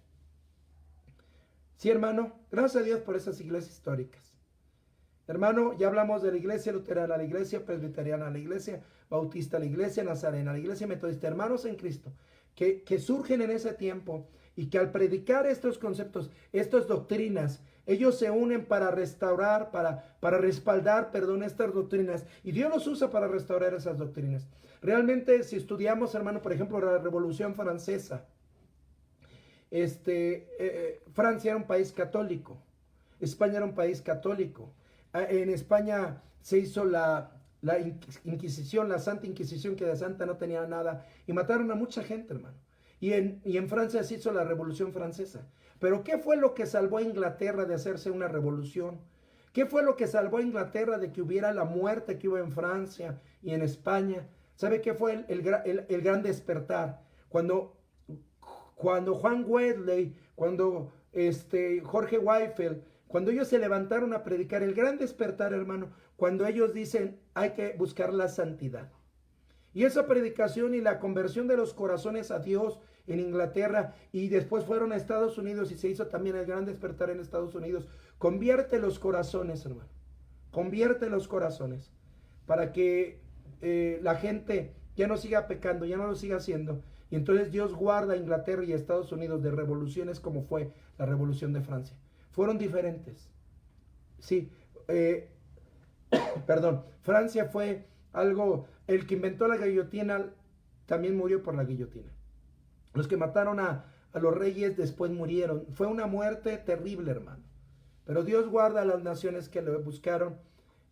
Sí, hermano, gracias a Dios por esas iglesias históricas. Hermano, ya hablamos de la iglesia luterana, la iglesia presbiteriana, la iglesia bautista, la iglesia nazarena, la iglesia metodista, hermanos en Cristo, que surgen en ese tiempo y que al predicar estos conceptos, estas doctrinas, ellos se unen para restaurar, para respaldar, estas doctrinas. Y Dios los usa para restaurar esas doctrinas. Realmente, si estudiamos, hermano, por ejemplo, la Revolución Francesa, Francia era un país católico, España era un país católico. En España se hizo la Inquisición, la Santa Inquisición, que de santa no tenía nada, y mataron a mucha gente, hermano. Y en Francia se hizo la Revolución Francesa. Pero ¿qué fue lo que salvó a Inglaterra de hacerse una revolución? ¿Qué fue lo que salvó a Inglaterra de que hubiera la muerte que hubo en Francia y en España? ¿Sabe qué fue el gran despertar? Cuando Juan Wesley, cuando Jorge Whitefield, cuando ellos se levantaron a predicar, el gran despertar, hermano, cuando ellos dicen, hay que buscar la santidad. Y esa predicación y la conversión de los corazones a Dios en Inglaterra, y después fueron a Estados Unidos y se hizo también el gran despertar en Estados Unidos. Convierte los corazones, hermano. Convierte los corazones para que la gente ya no siga pecando, ya no lo siga haciendo. Y entonces Dios guarda a Inglaterra y a Estados Unidos de revoluciones como fue la Revolución de Francia. Fueron diferentes. Sí, perdón, Francia fue algo, el que inventó la guillotina también murió por la guillotina. Los que mataron a los reyes después murieron. Fue una muerte terrible, hermano. Pero Dios guarda a las naciones que lo buscaron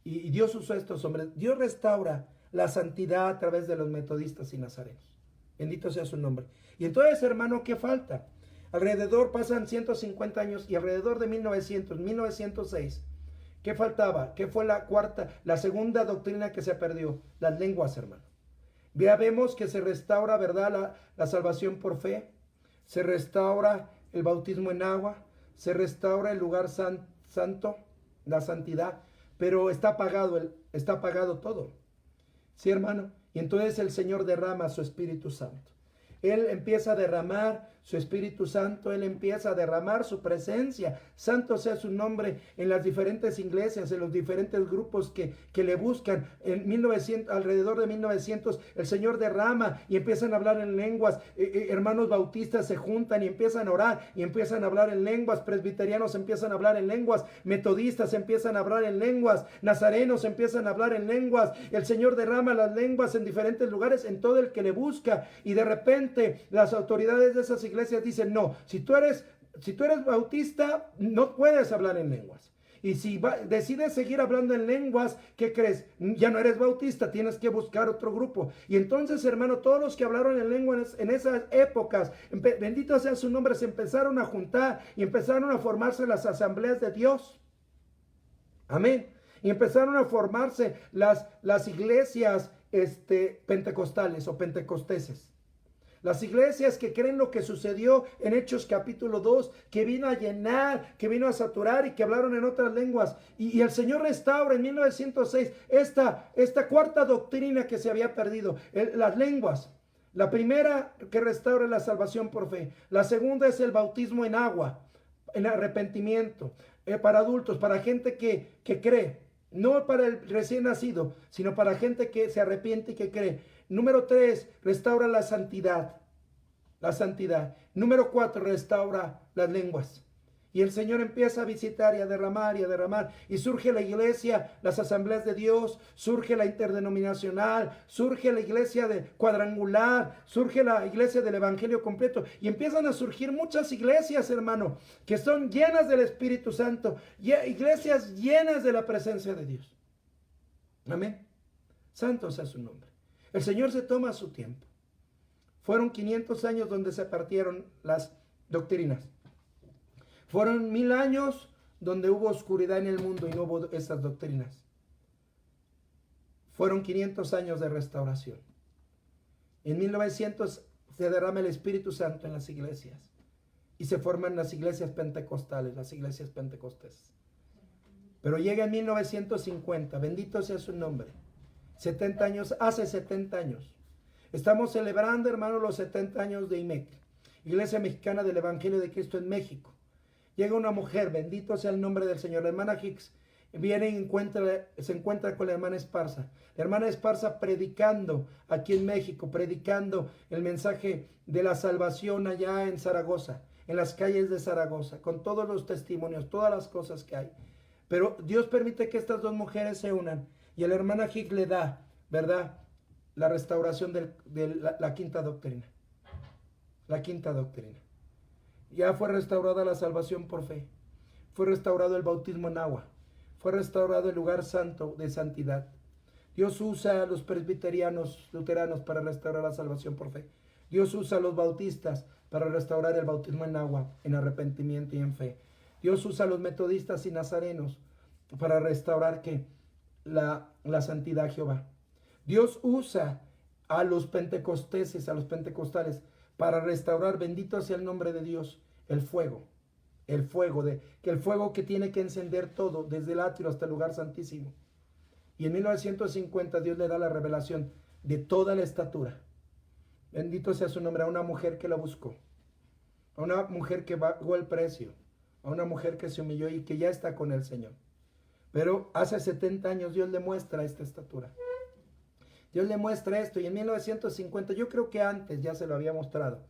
y Dios usó a estos hombres. Dios restaura la santidad a través de los metodistas y nazarenos. Bendito sea su nombre. Y entonces, hermano, ¿qué falta? Alrededor pasan 150 años y alrededor de 1906, ¿qué faltaba? ¿Qué fue la segunda doctrina que se perdió? Las lenguas, hermano. Ya vemos que se restaura, ¿verdad? La salvación por fe, se restaura el bautismo en agua, se restaura el lugar santo, la santidad, pero está apagado todo. ¿Sí, hermano? Y entonces el Señor derrama su Espíritu Santo. Él empieza a derramar su Espíritu Santo, Él empieza a derramar su presencia. Santo sea su nombre en las diferentes iglesias, en los diferentes grupos que le buscan. Alrededor de 1900, el Señor derrama y empiezan a hablar en lenguas. Hermanos bautistas se juntan y empiezan a orar y empiezan a hablar en lenguas. Presbiterianos empiezan a hablar en lenguas. Metodistas empiezan a hablar en lenguas. Nazarenos empiezan a hablar en lenguas. El Señor derrama las lenguas en diferentes lugares, en todo el que le busca. Y de repente las autoridades de esas iglesias dicen, no, si tú eres bautista, no puedes hablar en lenguas. Y si decides seguir hablando en lenguas, ¿qué crees? Ya no eres bautista, tienes que buscar otro grupo. Y entonces, hermano, todos los que hablaron en lenguas en esas épocas, bendito sea su nombre, se empezaron a juntar y empezaron a formarse las asambleas de Dios. Amén. Y empezaron a formarse las iglesias pentecostales o pentecosteses. Las iglesias que creen lo que sucedió en Hechos capítulo 2, que vino a llenar, que vino a saturar y que hablaron en otras lenguas. Y el Señor restaura en 1906 esta cuarta doctrina que se había perdido, las lenguas. La primera que restaura la salvación por fe. La segunda es el bautismo en agua, en arrepentimiento, para adultos, para gente que cree. No para el recién nacido, sino para gente que se arrepiente y que cree. Número 3, restaura la santidad. La santidad. Número 4, restaura las lenguas. Y el Señor empieza a visitar y a derramar y a derramar. Y surge la iglesia, las asambleas de Dios, surge la interdenominacional, surge la iglesia de cuadrangular, surge la iglesia del evangelio completo. Y empiezan a surgir muchas iglesias, hermano, que son llenas del Espíritu Santo. Iglesias llenas de la presencia de Dios. Amén. Santo sea su nombre. El Señor se toma su tiempo. Fueron 500 años donde se partieron las doctrinas. Fueron 1000 años donde hubo oscuridad en el mundo y no hubo esas doctrinas. Fueron 500 años de restauración. En 1900 se derrama el Espíritu Santo en las iglesias y se forman las iglesias pentecostales, las iglesias pentecostales. Pero llega en 1950, bendito sea su nombre. 70 años, hace 70 años. Estamos celebrando, hermano, los 70 años de IMEC, Iglesia Mexicana del Evangelio de Cristo en México. Llega una mujer, bendito sea el nombre del Señor. La hermana Hicks viene y se encuentra con la hermana Esparza. La hermana Esparza predicando aquí en México, predicando el mensaje de la salvación allá en Zaragoza, en las calles de Zaragoza, con todos los testimonios, todas las cosas que hay. Pero Dios permite que estas dos mujeres se unan y a la hermana Hicks le da, ¿verdad?, la restauración de la quinta doctrina. La quinta doctrina. Ya fue restaurada la salvación por fe. Fue restaurado el bautismo en agua. Fue restaurado el lugar santo de santidad. Dios usa a los presbiterianos, luteranos para restaurar la salvación por fe. Dios usa a los bautistas para restaurar el bautismo en agua, en arrepentimiento y en fe. Dios usa a los metodistas y nazarenos para restaurar ¿qué? La santidad a Jehová. Dios usa a los pentecosteses, a los pentecostales, para restaurar, bendito sea el nombre de Dios, el fuego que tiene que encender todo, desde el atrio hasta el lugar santísimo. Y en 1950 Dios le da la revelación de toda la estatura. Bendito sea su nombre, a una mujer que la buscó, a una mujer que pagó el precio, a una mujer que se humilló y que ya está con el Señor. Pero hace 70 años Dios le muestra esta estatura. Dios le muestra esto y en 1950, yo creo que antes ya se lo había mostrado,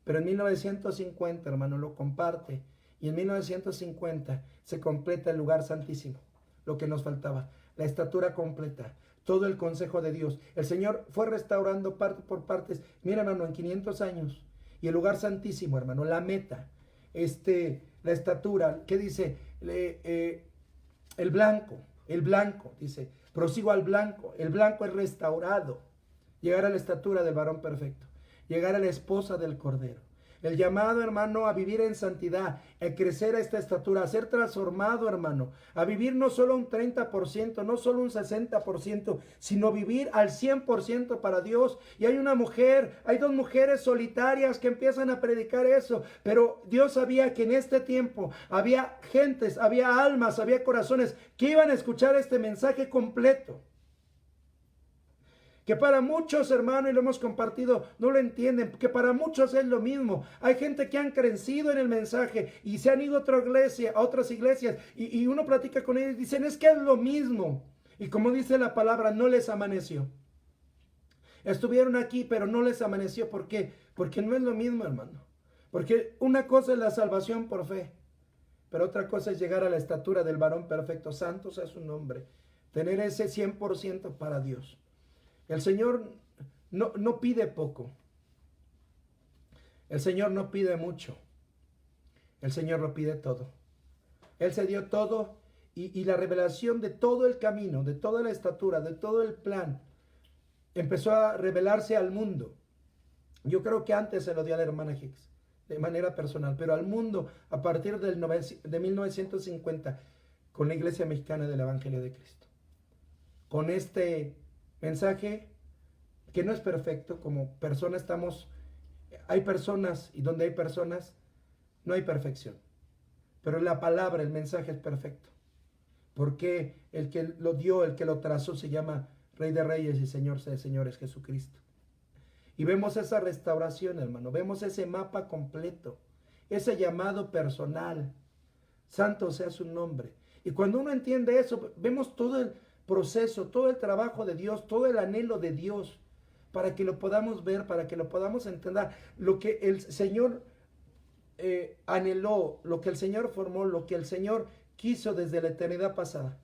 pero en 1950, hermano, lo comparte y en 1950 se completa el lugar santísimo, lo que nos faltaba, la estatura completa, todo el consejo de Dios. El Señor fue restaurando parte por partes, mira, hermano, en 500 años y el lugar santísimo, hermano, la meta, la estatura, ¿qué dice? El blanco, dice, prosigo al blanco. El blanco es restaurado. Llegar a la estatura del varón perfecto. Llegar a la esposa del Cordero. El llamado, hermano, a vivir en santidad, a crecer a esta estatura, a ser transformado, hermano, a vivir no solo un 30%, no solo un 60%, sino vivir al 100% para Dios. Y hay dos mujeres solitarias que empiezan a predicar eso, pero Dios sabía que en este tiempo había gentes, había almas, había corazones que iban a escuchar este mensaje completo. Que para muchos, hermanos, y lo hemos compartido, no lo entienden, que para muchos es lo mismo. Hay gente que han crecido en el mensaje y se han ido a otras iglesias, y uno platica con ellos y dicen, es que es lo mismo. Y como dice la palabra, no les amaneció. Estuvieron aquí, pero no les amaneció. ¿Por qué? Porque no es lo mismo, hermano. Porque una cosa es la salvación por fe, pero otra cosa es llegar a la estatura del varón perfecto, santo sea su nombre. Tener ese 100% para Dios. El Señor no pide poco. El Señor no pide mucho. El Señor lo pide todo. Él se dio todo y la revelación de todo el camino, de toda la estatura, de todo el plan, empezó a revelarse al mundo. Yo creo que antes se lo dio a la hermana Hicks, de manera personal, pero al mundo a partir de 1950, con la Iglesia Mexicana del Evangelio de Cristo. Con este mensaje que no es perfecto, como personas hay personas, y donde hay personas no hay perfección. Pero la palabra, el mensaje es perfecto. Porque el que lo dio, el que lo trazó, se llama Rey de Reyes y Señor de Señores, Jesucristo. Y vemos esa restauración, hermano. Vemos ese mapa completo. Ese llamado personal. Santo sea su nombre. Y cuando uno entiende eso, vemos todo el proceso, todo el trabajo de Dios, todo el anhelo de Dios, para que lo podamos ver, para que lo podamos entender. Lo que el Señor anheló, lo que el Señor formó, lo que el Señor quiso desde la eternidad pasada.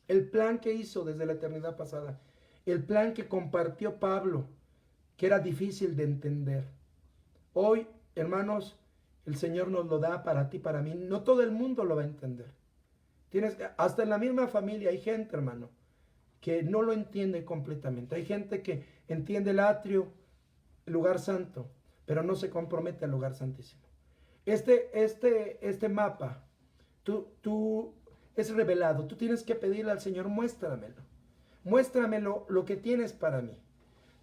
El plan que hizo desde la eternidad pasada. El plan que compartió Pablo, que era difícil de entender. Hoy, hermanos, el Señor nos lo da para ti, para mí. No todo el mundo lo va a entender. Hasta en la misma familia hay gente, hermano, que no lo entiende completamente. Hay gente que entiende el atrio, el lugar santo, pero no se compromete al lugar santísimo. Este mapa, es revelado. Tú tienes que pedirle al Señor, muéstramelo. Muéstramelo lo que tienes para mí.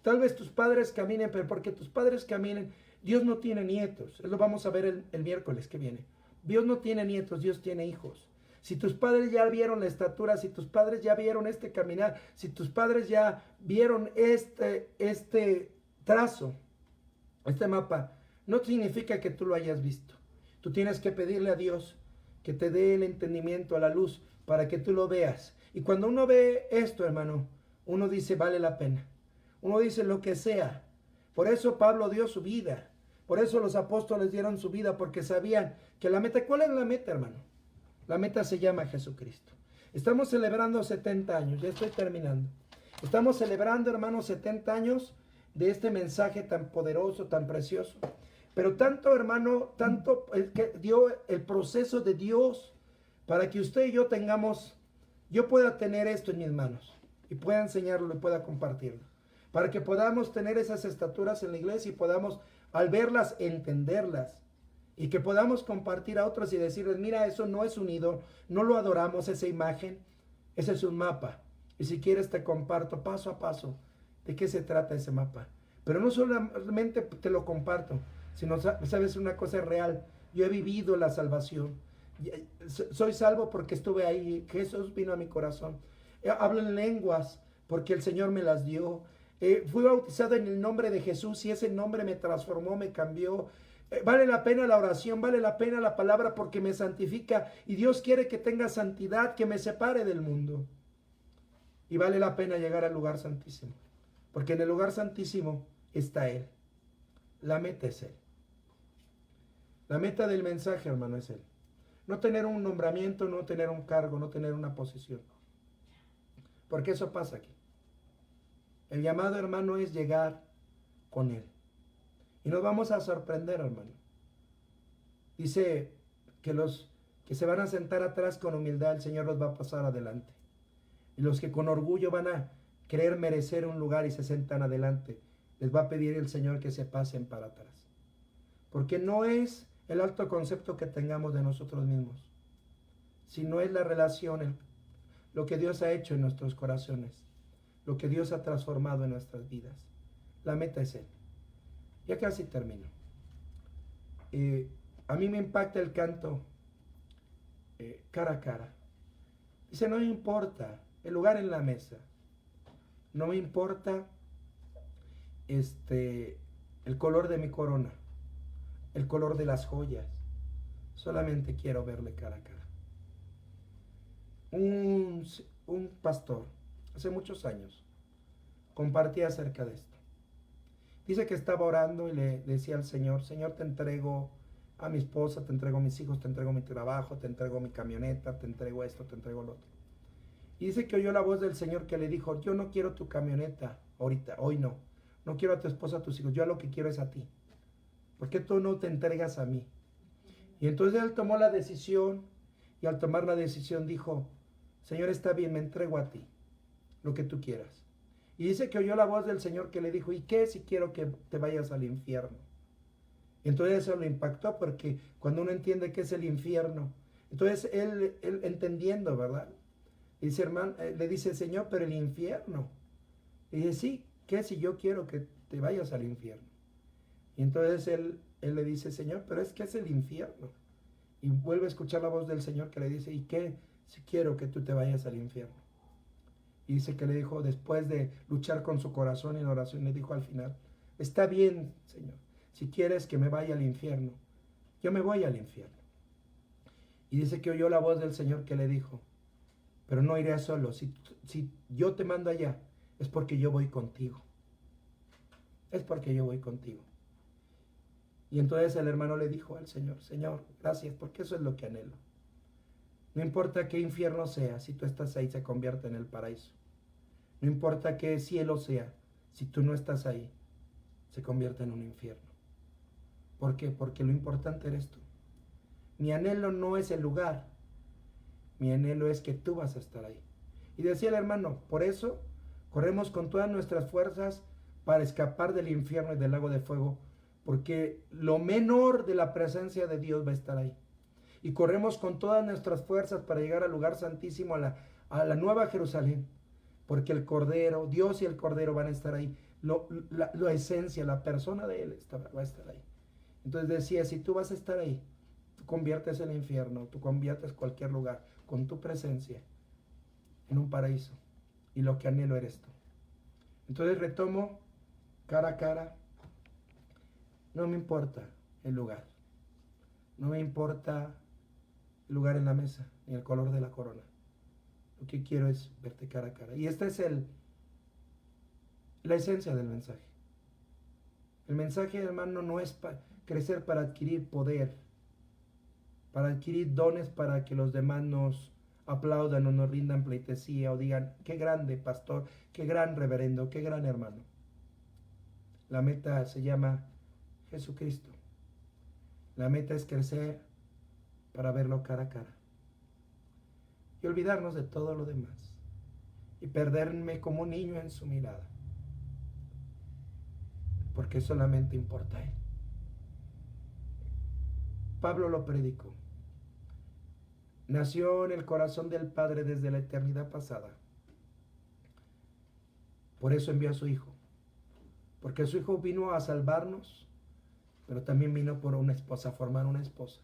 Tal vez tus padres caminen, pero porque tus padres caminen, Dios no tiene nietos. Lo vamos a ver el miércoles que viene. Dios no tiene nietos, Dios tiene hijos. Si tus padres ya vieron la estatura, si tus padres ya vieron este caminar, si tus padres ya vieron este trazo, este mapa, no significa que tú lo hayas visto. Tú tienes que pedirle a Dios que te dé el entendimiento, a la luz, para que tú lo veas. Y cuando uno ve esto, hermano, uno dice, vale la pena. Uno dice lo que sea. Por eso Pablo dio su vida. Por eso los apóstoles dieron su vida, porque sabían que la meta, ¿cuál es la meta, hermano? La meta se llama Jesucristo. Estamos celebrando 70 años, ya estoy terminando. Estamos celebrando, hermanos, 70 años de este mensaje tan poderoso, tan precioso. Pero tanto, hermano, tanto el que dio el proceso de Dios para que usted y yo pueda tener esto en mis manos y pueda enseñarlo y pueda compartirlo. Para que podamos tener esas estaturas en la iglesia y podamos, al verlas, entenderlas. Y que podamos compartir a otros y decirles, mira, eso no es un ídolo, no lo adoramos, esa imagen, ese es un mapa. Y si quieres te comparto paso a paso de qué se trata ese mapa. Pero no solamente te lo comparto, sino, sabes, una cosa real. Yo he vivido la salvación. Soy salvo porque estuve ahí. Jesús vino a mi corazón. Hablo en lenguas porque el Señor me las dio. Fui bautizado en el nombre de Jesús y ese nombre me transformó, me cambió. Vale la pena la oración, vale la pena la palabra porque me santifica y Dios quiere que tenga santidad, que me separe del mundo. Y vale la pena llegar al lugar santísimo, porque en el lugar santísimo está Él. La meta es Él. La meta del mensaje, hermano, es Él. No tener un nombramiento, no tener un cargo, no tener una posición. Porque eso pasa aquí. El llamado, hermano, es llegar con Él. Y nos vamos a sorprender, hermano. Dice que los que se van a sentar atrás con humildad, el Señor los va a pasar adelante. Y los que con orgullo van a creer merecer un lugar y se sentan adelante, les va a pedir el Señor que se pasen para atrás. Porque no es el alto concepto que tengamos de nosotros mismos, sino es la relación, lo que Dios ha hecho en nuestros corazones, lo que Dios ha transformado en nuestras vidas. La meta es Él. Ya casi termino. A mí me impacta el canto cara a cara. Dice, no me importa el lugar en la mesa. No me importa el color de mi corona, el color de las joyas. Solamente quiero verle cara a cara. Un pastor, hace muchos años, compartía acerca de esto. Dice que estaba orando y le decía al Señor, Señor, te entrego a mi esposa, te entrego a mis hijos, te entrego mi trabajo, te entrego mi camioneta, te entrego esto, te entrego lo otro. Y dice que oyó la voz del Señor que le dijo, yo no quiero tu camioneta ahorita, hoy no. No quiero a tu esposa, a tus hijos, yo lo que quiero es a ti. ¿Por qué tú no te entregas a mí? Y entonces él tomó la decisión y al tomar la decisión dijo, Señor, está bien, me entrego a ti, lo que tú quieras. Y dice que oyó la voz del Señor que le dijo, ¿y qué si quiero que te vayas al infierno? Y entonces eso lo impactó, porque cuando uno entiende qué es el infierno, entonces él entendiendo, ¿verdad? Y dice, hermano, le dice, Señor, pero el infierno. Y dice, sí, ¿qué si yo quiero que te vayas al infierno? Y entonces él le dice, Señor, pero es que es el infierno. Y vuelve a escuchar la voz del Señor que le dice, ¿y qué si quiero que tú te vayas al infierno? Y dice que le dijo, después de luchar con su corazón en oración, le dijo al final, está bien, Señor, si quieres que me vaya al infierno, yo me voy al infierno. Y dice que oyó la voz del Señor que le dijo, pero no iré solo, si yo te mando allá, es porque yo voy contigo. Es porque yo voy contigo. Y entonces el hermano le dijo al Señor, Señor, gracias, porque eso es lo que anhelo. No importa qué infierno sea, si tú estás ahí se convierte en el paraíso. No importa qué cielo sea, si tú no estás ahí, se convierte en un infierno. ¿Por qué? Porque lo importante eres tú. Mi anhelo no es el lugar, mi anhelo es que tú vas a estar ahí. Y decía el hermano, por eso corremos con todas nuestras fuerzas para escapar del infierno y del lago de fuego, porque lo menor de la presencia de Dios va a estar ahí. Y corremos con todas nuestras fuerzas para llegar al lugar santísimo, a la nueva Jerusalén, porque el Cordero, Dios y el Cordero van a estar ahí. La esencia, la persona de Él va a estar ahí. Entonces decía, si tú vas a estar ahí, tú conviertes el infierno, tú conviertes cualquier lugar con tu presencia en un paraíso. Y lo que anhelo eres tú. Entonces retomo cara a cara. No me importa el lugar. No me importa el lugar en la mesa, ni el color de la corona. Lo que quiero es verte cara a cara. Y esta es la esencia del mensaje. El mensaje, hermano, no es crecer para adquirir poder, para adquirir dones para que los demás nos aplaudan o nos rindan pleitesía o digan, qué grande pastor, qué gran reverendo, qué gran hermano. La meta se llama Jesucristo. La meta es crecer para verlo cara a cara y olvidarnos de todo lo demás y perderme como un niño en su mirada, porque solamente importa Él. Pablo lo predicó. Nació en el corazón del Padre desde la eternidad pasada. Por eso envió a su Hijo. Porque su Hijo vino a salvarnos, pero también vino por una esposa, a formar una esposa.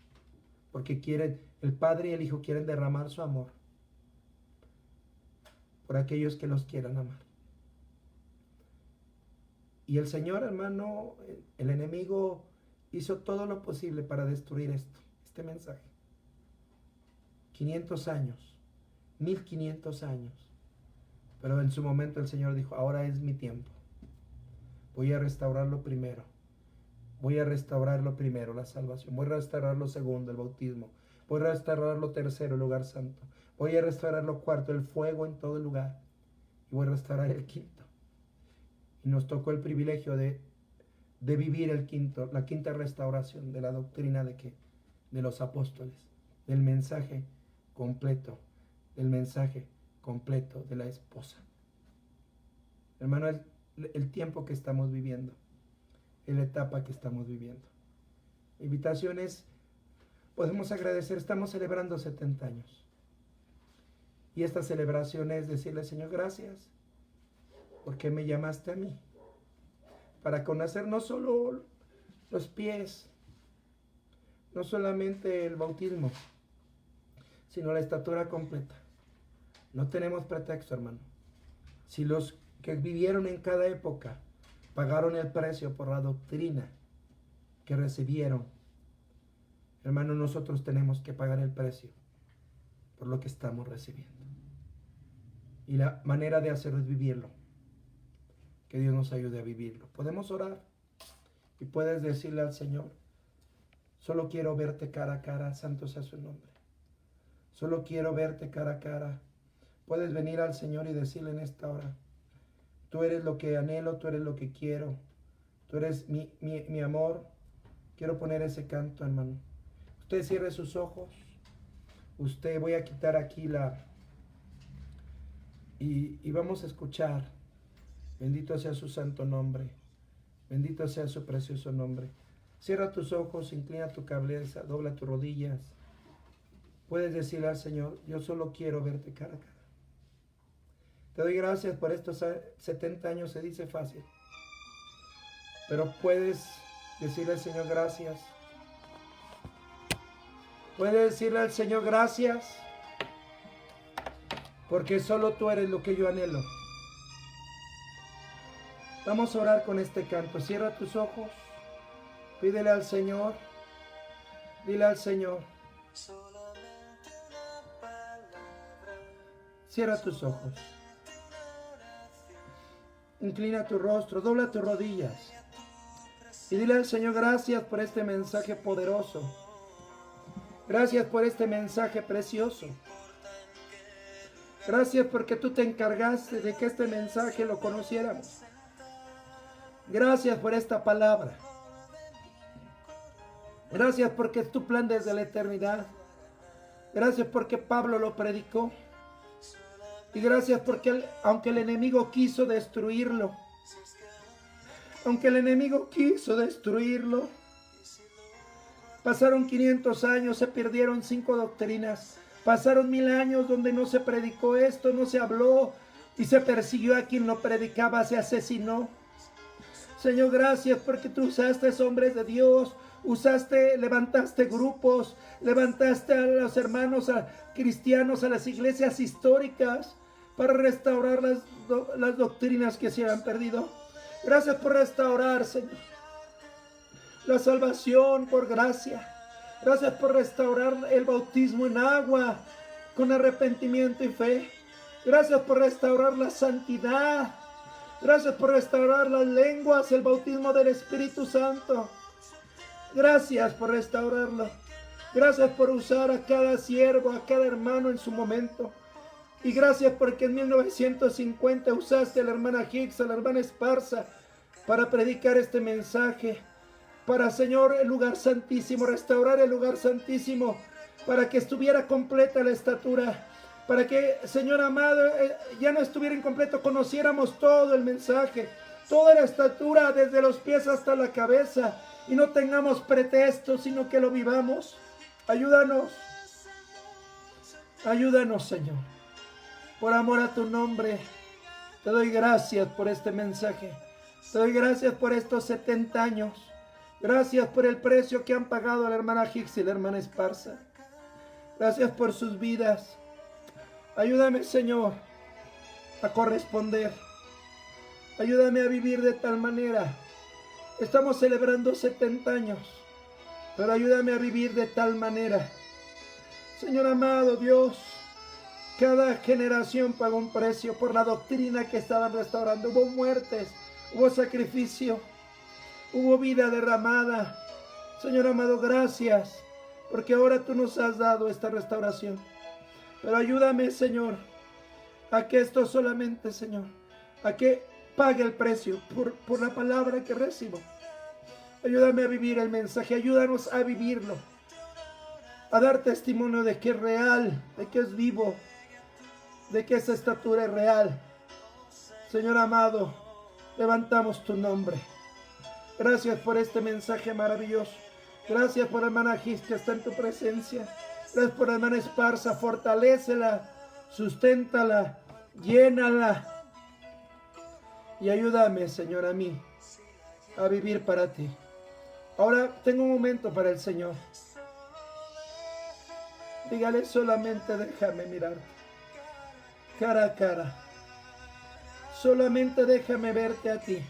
Porque el Padre y el Hijo quieren derramar su amor por aquellos que los quieran amar. Y el Señor, hermano, el enemigo hizo todo lo posible para destruir este mensaje. 500 años, 1500 años. Pero en su momento el Señor dijo, ahora es mi tiempo. Voy a restaurarlo primero. Voy a restaurarlo primero, la salvación. Voy a restaurar lo segundo, el bautismo. Voy a restaurar lo tercero, el lugar santo. Voy a restaurar lo cuarto, el fuego en todo el lugar. Y voy a restaurar el quinto. Y nos tocó el privilegio de vivir la quinta restauración de la doctrina de los apóstoles, del mensaje completo, del mensaje completo de la esposa. Hermano, el tiempo que estamos viviendo, la etapa que estamos viviendo. Invitaciones, podemos agradecer, estamos celebrando 70 años. Y esta celebración es decirle, Señor, gracias, porque me llamaste a mí, para conocer no solo los pies, no solamente el bautismo, sino la estatura completa. No tenemos pretexto, hermano. Si los que vivieron en cada época pagaron el precio por la doctrina que recibieron, hermano, nosotros tenemos que pagar el precio por lo que estamos recibiendo. Y la manera de hacerlo es vivirlo. Que Dios nos ayude a vivirlo. Podemos orar y puedes decirle al Señor, solo quiero verte cara a cara, santo sea su nombre. Solo quiero verte cara a cara. Puedes venir al Señor y decirle en esta hora, tú eres lo que anhelo, tú eres lo que quiero, tú eres mi amor. Quiero poner ese canto, hermano. Usted cierre sus ojos. Voy a quitar aquí y vamos a escuchar. Bendito sea su santo nombre. Bendito sea su precioso nombre. Cierra tus ojos, inclina tu cabeza, dobla tus rodillas. Puedes decirle al Señor, yo solo quiero verte cara a cara. Te doy gracias por estos 70 años, se dice fácil. Pero puedes decirle al Señor gracias. Puedes decirle al Señor gracias. Porque solo tú eres lo que yo anhelo. Vamos a orar con este canto. Cierra tus ojos. Pídele al Señor. Dile al Señor. Cierra tus ojos. Inclina tu rostro. Dobla tus rodillas. Y dile al Señor gracias por este mensaje poderoso. Gracias por este mensaje precioso. Gracias porque tú te encargaste de que este mensaje lo conociéramos. Gracias por esta palabra. Gracias porque es tu plan desde la eternidad. Gracias porque Pablo lo predicó. Y gracias porque aunque el enemigo quiso destruirlo, pasaron 500 años, se perdieron 5 doctrinas. Pasaron 1000 años donde no se predicó esto, no se habló y se persiguió a quien lo predicaba, se asesinó. Señor, gracias porque tú usaste hombres de Dios, levantaste grupos, levantaste a los hermanos cristianos, a las iglesias históricas para restaurar las doctrinas que se habían perdido. Gracias por restaurar, Señor, la salvación por gracia. Gracias por restaurar el bautismo en agua con arrepentimiento y fe. Gracias por restaurar la santidad. Gracias por restaurar las lenguas, el bautismo del Espíritu Santo. Gracias por restaurarlo. Gracias por usar a cada siervo, a cada hermano en su momento. Y gracias porque en 1950 usaste a la hermana Hicks, a la hermana Esparza, para predicar este mensaje. Para, Señor, el lugar santísimo, restaurar el lugar santísimo, para que estuviera completa la estatura, para que, Señor amado, ya no estuviera incompleto, conociéramos todo el mensaje, toda la estatura desde los pies hasta la cabeza, y no tengamos pretextos, sino que lo vivamos. Ayúdanos, Señor, por amor a tu nombre. Te doy gracias por este mensaje, te doy gracias por estos 70 años. Gracias por el precio que han pagado la hermana Hicks y la hermana Esparza. Gracias por sus vidas. Ayúdame, Señor, a corresponder. Ayúdame a vivir de tal manera. Estamos celebrando 70 años, pero ayúdame a vivir de tal manera. Señor amado Dios, cada generación pagó un precio por la doctrina que estaban restaurando. Hubo muertes, hubo sacrificio. Hubo vida derramada. Señor amado, gracias, porque ahora tú nos has dado esta restauración. Pero ayúdame, Señor, a que esto solamente, Señor, a que pague el precio por la palabra que recibo. Ayúdame a vivir el mensaje, ayúdanos a vivirlo, a dar testimonio de que es real, de que es vivo, de que esa estatura es real. Señor amado, levantamos tu nombre. Gracias por este mensaje maravilloso. Gracias por la hermana Hicks que está en tu presencia. Gracias por la hermana Esparza. Fortalécela, susténtala, llénala. Y ayúdame, Señor, a mí a vivir para ti. Ahora tengo un momento para el Señor. Dígale solamente déjame mirarte cara a cara. Solamente déjame verte a ti.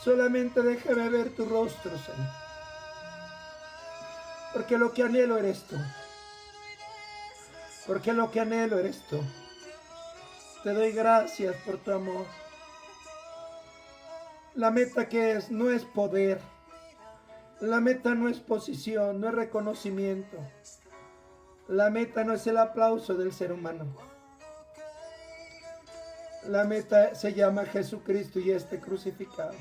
Solamente déjame ver tu rostro, Señor. Porque lo que anhelo eres tú. Porque lo que anhelo eres tú. Te doy gracias por tu amor. La meta que es, no es poder. La meta no es posición, no es reconocimiento. La meta no es el aplauso del ser humano. La meta se llama Jesucristo y este crucificado.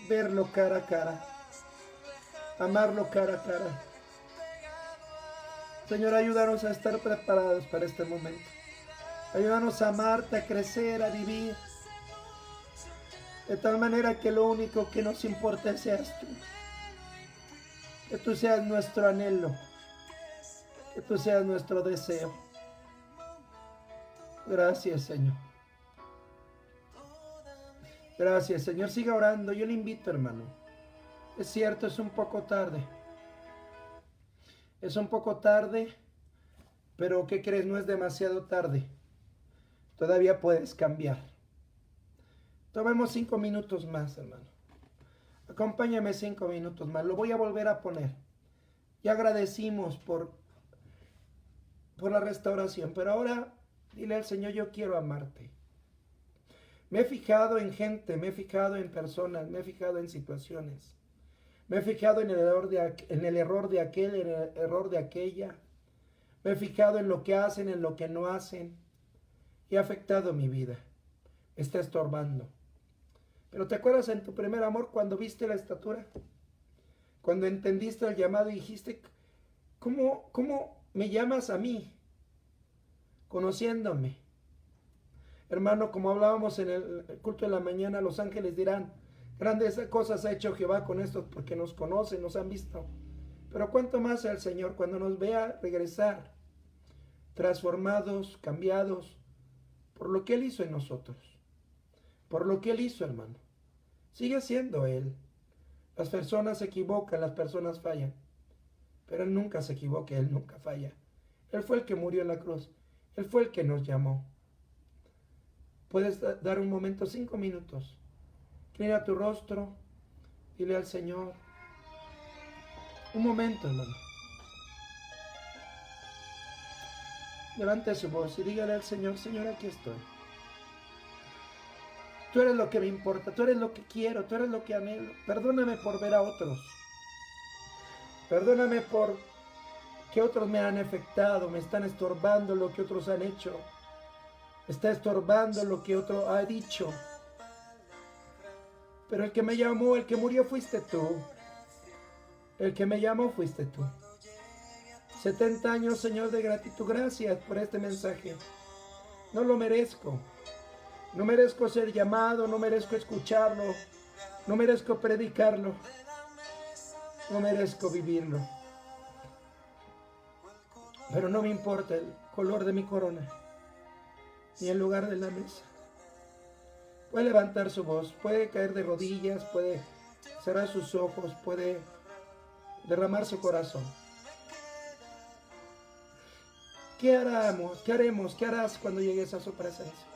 Verlo cara a cara. Amarlo cara a cara. Señor, ayúdanos a estar preparados para este momento. Ayúdanos a amarte, a crecer, a vivir. De tal manera que lo único que nos importa seas tú. Que tú seas nuestro anhelo. Que tú seas nuestro deseo. Gracias, Señor. Gracias, Señor. Siga orando. Yo le invito, hermano. Es cierto, es un poco tarde. Es un poco tarde, pero ¿qué crees? No es demasiado tarde. Todavía puedes cambiar. Tomemos 5 minutos más, hermano. Acompáñame 5 minutos más. Lo voy a volver a poner. Ya agradecimos por la restauración, pero ahora dile al Señor, yo quiero amarte. Me he fijado en gente, me he fijado en personas, me he fijado en situaciones. Me he fijado en el error de aquel, en el error de aquella. Me he fijado en lo que hacen, en lo que no hacen. Y ha afectado mi vida. Me está estorbando. Pero ¿te acuerdas en tu primer amor cuando viste la estatura? Cuando entendiste el llamado y dijiste, ¿cómo me llamas a mí? Conociéndome. Hermano, como hablábamos en el culto de la mañana, los ángeles dirán, grandes cosas ha hecho Jehová con estos porque nos conocen, nos han visto. Pero cuánto más el Señor cuando nos vea regresar, transformados, cambiados, por lo que Él hizo en nosotros. Por lo que Él hizo, hermano. Sigue siendo Él. Las personas se equivocan, las personas fallan. Pero Él nunca se equivoca, Él nunca falla. Él fue el que murió en la cruz. Él fue el que nos llamó. Puedes dar un momento, 5 minutos. Mira tu rostro. Dile al Señor. Un momento, hermano. Levante su voz y dígale al Señor, Señor, aquí estoy. Tú eres lo que me importa, tú eres lo que quiero, tú eres lo que anhelo. Perdóname por ver a otros. Perdóname por que otros me han afectado, me están estorbando lo que otros han hecho. Me está estorbando lo que otro ha dicho. Pero el que me llamó, el que murió fuiste tú. El que me llamó fuiste tú. 70 años, Señor, de gratitud. Gracias por este mensaje. No lo merezco. No merezco ser llamado, no merezco escucharlo. No merezco predicarlo. No merezco vivirlo. Pero no me importa el color de mi corona, ni el lugar de la mesa. Puede levantar su voz, puede caer de rodillas, puede cerrar sus ojos, puede derramar su corazón. ¿Qué haremos? ¿Qué haremos? ¿Qué harás cuando llegues a su presencia?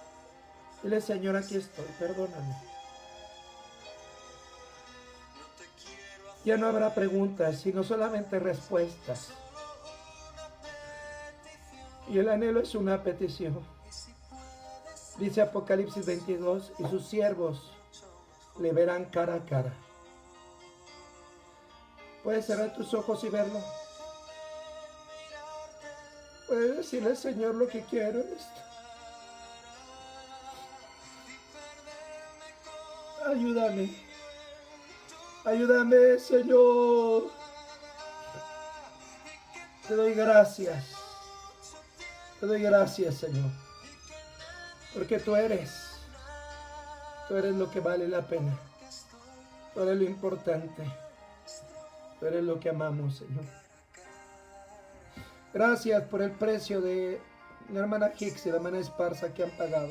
Dile, Señor, aquí estoy, perdóname. Ya no habrá preguntas, sino solamente respuestas. Y el anhelo es una petición. Dice Apocalipsis 22, y sus siervos le verán cara a cara. ¿Puedes cerrar tus ojos y verlo? Puedes decirle, Señor, lo que quiero es esto. Ayúdame. Ayúdame, Señor. Te doy gracias. Te doy gracias, Señor. Porque tú eres lo que vale la pena. Tú eres lo importante. Tú eres lo que amamos, Señor. Gracias por el precio de la hermana Hicks y la hermana Esparza que han pagado.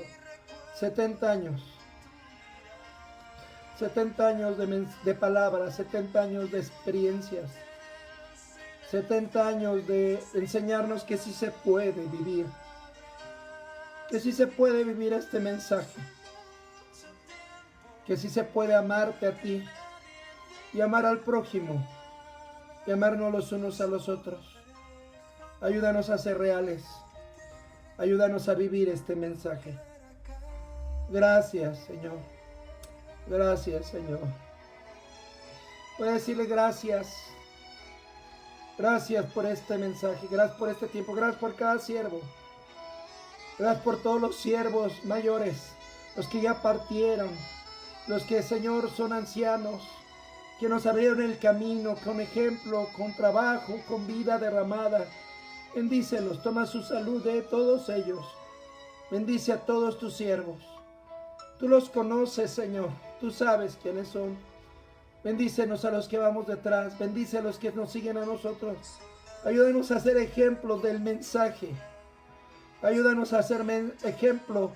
70 años. 70 años de palabras, 70 años de experiencias. 70 años de enseñarnos que sí se puede vivir. Que sí se puede vivir este mensaje. Que sí se puede amarte a ti y amar al prójimo y amarnos los unos a los otros. Ayúdanos a ser reales. Ayúdanos a vivir este mensaje. Gracias, Señor. Gracias, Señor. Puedes decirle gracias. Gracias por este mensaje. Gracias por este tiempo. Gracias por cada siervo. Gracias por todos los siervos mayores, los que ya partieron, los que, Señor, son ancianos, que nos abrieron el camino con ejemplo, con trabajo, con vida derramada, Bendícelos, toma su salud de todos ellos. Bendice a todos tus siervos. Tú los conoces, Señor. Tú sabes quiénes son. Bendícenos a los que vamos detrás. Bendice a los que nos siguen a nosotros. Ayúdanos a ser ejemplos del mensaje. Ayúdanos a ser ejemplo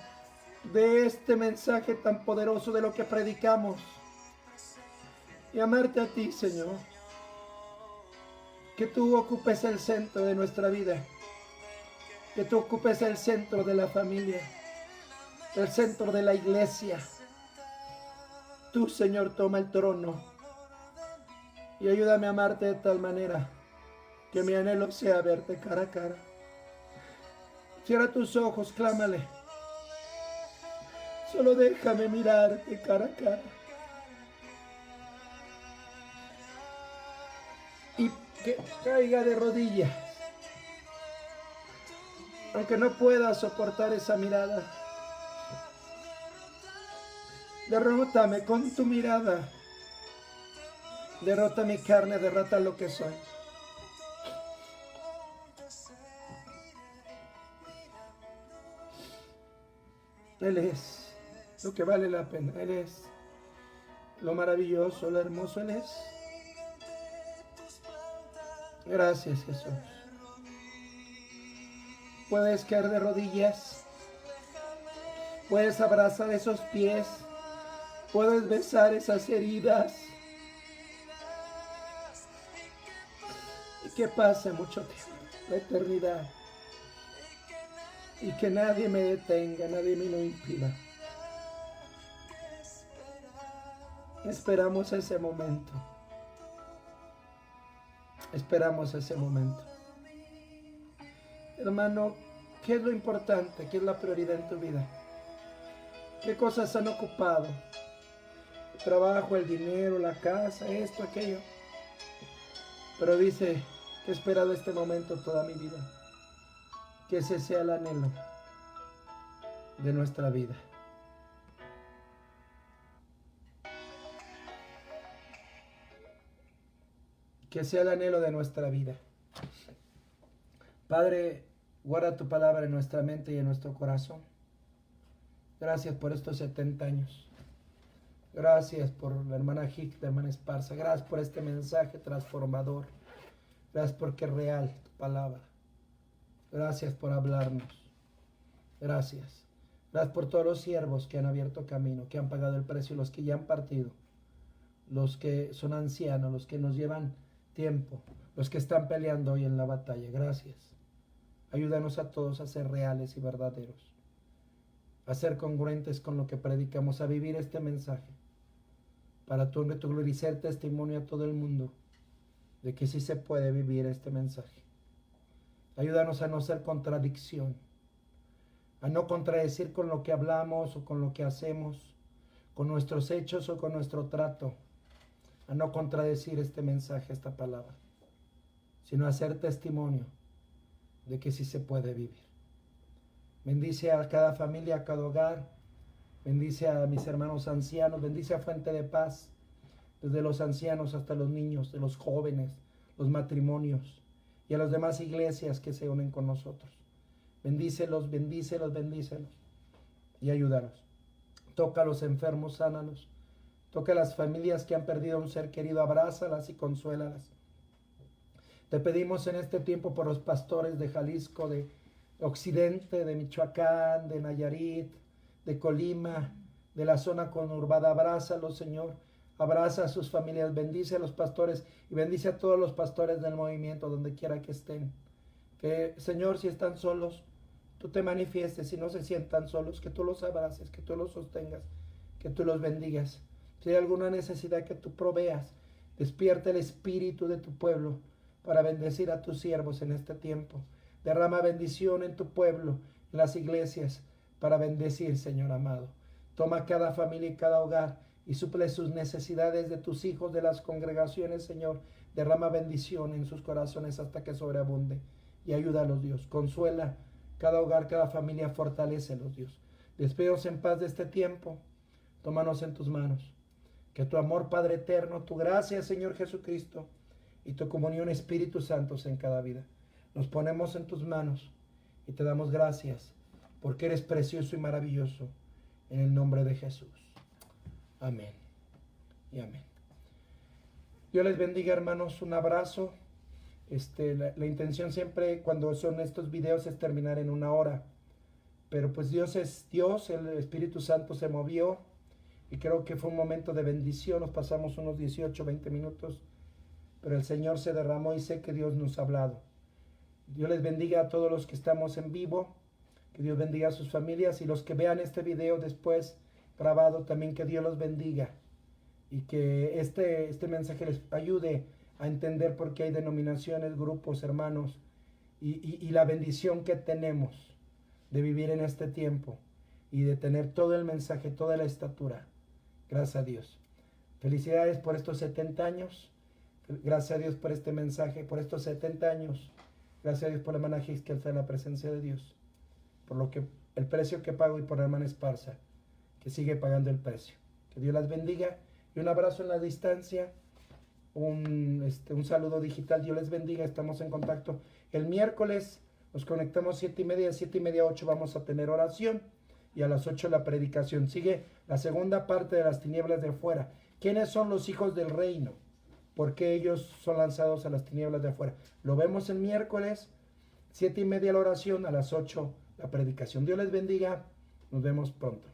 de este mensaje tan poderoso de lo que predicamos. Y amarte a ti, Señor. Que tú ocupes el centro de nuestra vida. Que tú ocupes el centro de la familia. El centro de la iglesia. Tú, Señor, toma el trono. Y ayúdame a amarte de tal manera que mi anhelo sea verte cara a cara. Cierra tus ojos, clámale. Solo déjame mirarte cara a cara. Y que caiga de rodillas. Aunque no pueda soportar esa mirada. Derrótame con tu mirada. Derrota mi carne, derrota lo que soy. Él es lo que vale la pena. Él es lo maravilloso, lo hermoso. Él es. Gracias, Jesús. Puedes caer de rodillas. Puedes abrazar esos pies. Puedes besar esas heridas. Y que pase mucho tiempo, la eternidad. Y que nadie me detenga, nadie me lo impida. Esperamos ese momento. Esperamos ese momento. Hermano, ¿qué es lo importante? ¿Qué es la prioridad en tu vida? ¿Qué cosas han ocupado? El trabajo, el dinero, la casa, esto, aquello. Pero dice que he esperado este momento toda mi vida. Que ese sea el anhelo de nuestra vida. Que sea el anhelo de nuestra vida. Padre, guarda tu palabra en nuestra mente y en nuestro corazón. Gracias por estos 70 años. Gracias por la hermana Hick, la hermana Esparza. Gracias por este mensaje transformador. Gracias porque es real tu palabra. Gracias por hablarnos. Gracias. Gracias por todos los siervos que han abierto camino, que han pagado el precio, los que ya han partido, los que son ancianos, los que nos llevan tiempo, los que están peleando hoy en la batalla. Gracias. Ayúdanos a todos a ser reales y verdaderos, a ser congruentes con lo que predicamos, a vivir este mensaje, para tu honra y tu gloria y ser testimonio a todo el mundo de que sí se puede vivir este mensaje. Ayúdanos a no ser contradicción, a no contradecir con lo que hablamos o con lo que hacemos, con nuestros hechos o con nuestro trato, a no contradecir este mensaje, esta palabra, sino a ser testimonio de que sí se puede vivir. Bendice a cada familia, a cada hogar, bendice a mis hermanos ancianos, bendice a Fuente de Paz, desde los ancianos hasta los niños, de los jóvenes, los matrimonios, y a las demás iglesias que se unen con nosotros. Bendícelos, bendícelos, bendícelos y ayúdalos. Toca a los enfermos, sánalos. Toca a las familias que han perdido a un ser querido, abrázalas y consuélalas. Te pedimos en este tiempo por los pastores de Jalisco, de Occidente, de Michoacán, de Nayarit, de Colima, de la zona conurbada. Abrázalos, Señor. Abraza a sus familias, bendice a los pastores y bendice a todos los pastores del movimiento, donde quiera que estén. Que, Señor, si están solos, tú te manifiestes, si no se sientan solos, que tú los abraces, que tú los sostengas, que tú los bendigas. Si hay alguna necesidad, que tú proveas. Despierta el espíritu de tu pueblo para bendecir a tus siervos en este tiempo. Derrama bendición en tu pueblo, en las iglesias, para bendecir, Señor amado. Toma cada familia y cada hogar y suple sus necesidades de tus hijos, de las congregaciones, Señor. Derrama bendición en sus corazones hasta que sobreabunde. Y ayúdalos, Dios. Consuela cada hogar, cada familia. Fortalécelos, Dios. Despídenos en paz de este tiempo. Tómanos en tus manos. Que tu amor, Padre eterno, tu gracia, Señor Jesucristo, y tu comunión, Espíritu Santo, en cada vida. nos ponemos en tus manos y te damos gracias porque eres precioso y maravilloso en el nombre de Jesús. Amén y amén. Dios les bendiga, hermanos, un abrazo. La intención siempre cuando son estos videos es terminar en 1 hora, pero pues Dios es Dios, el Espíritu Santo se movió y creo que fue un momento de bendición. Nos pasamos unos 18, 20 minutos, pero el Señor se derramó y sé que Dios nos ha hablado. Dios les bendiga a todos los que estamos en vivo, que Dios bendiga a sus familias y los que vean este video después grabado también, que Dios los bendiga y que este mensaje les ayude a entender por qué hay denominaciones, grupos, hermanos y la bendición que tenemos de vivir en este tiempo y de tener todo el mensaje, toda la estatura. Gracias a Dios. Felicidades por estos 70 años. Gracias a Dios por este mensaje, por estos 70 años. Gracias a Dios por la hermana Gis, que está en la presencia de Dios. Por el precio que pago y por la hermana Esparza, que sigue pagando el precio. Que Dios las bendiga. Y un abrazo en la distancia. Un saludo digital. Dios les bendiga. Estamos en contacto. El miércoles nos conectamos 7:30. 7:30 a 8 vamos a tener oración. Y a las 8 la predicación. Sigue la segunda parte de las tinieblas de afuera. ¿Quiénes son los hijos del reino? ¿Por qué ellos son lanzados a las tinieblas de afuera? Lo vemos el miércoles, 7:30 la oración, a las 8 la predicación. Dios les bendiga. Nos vemos pronto.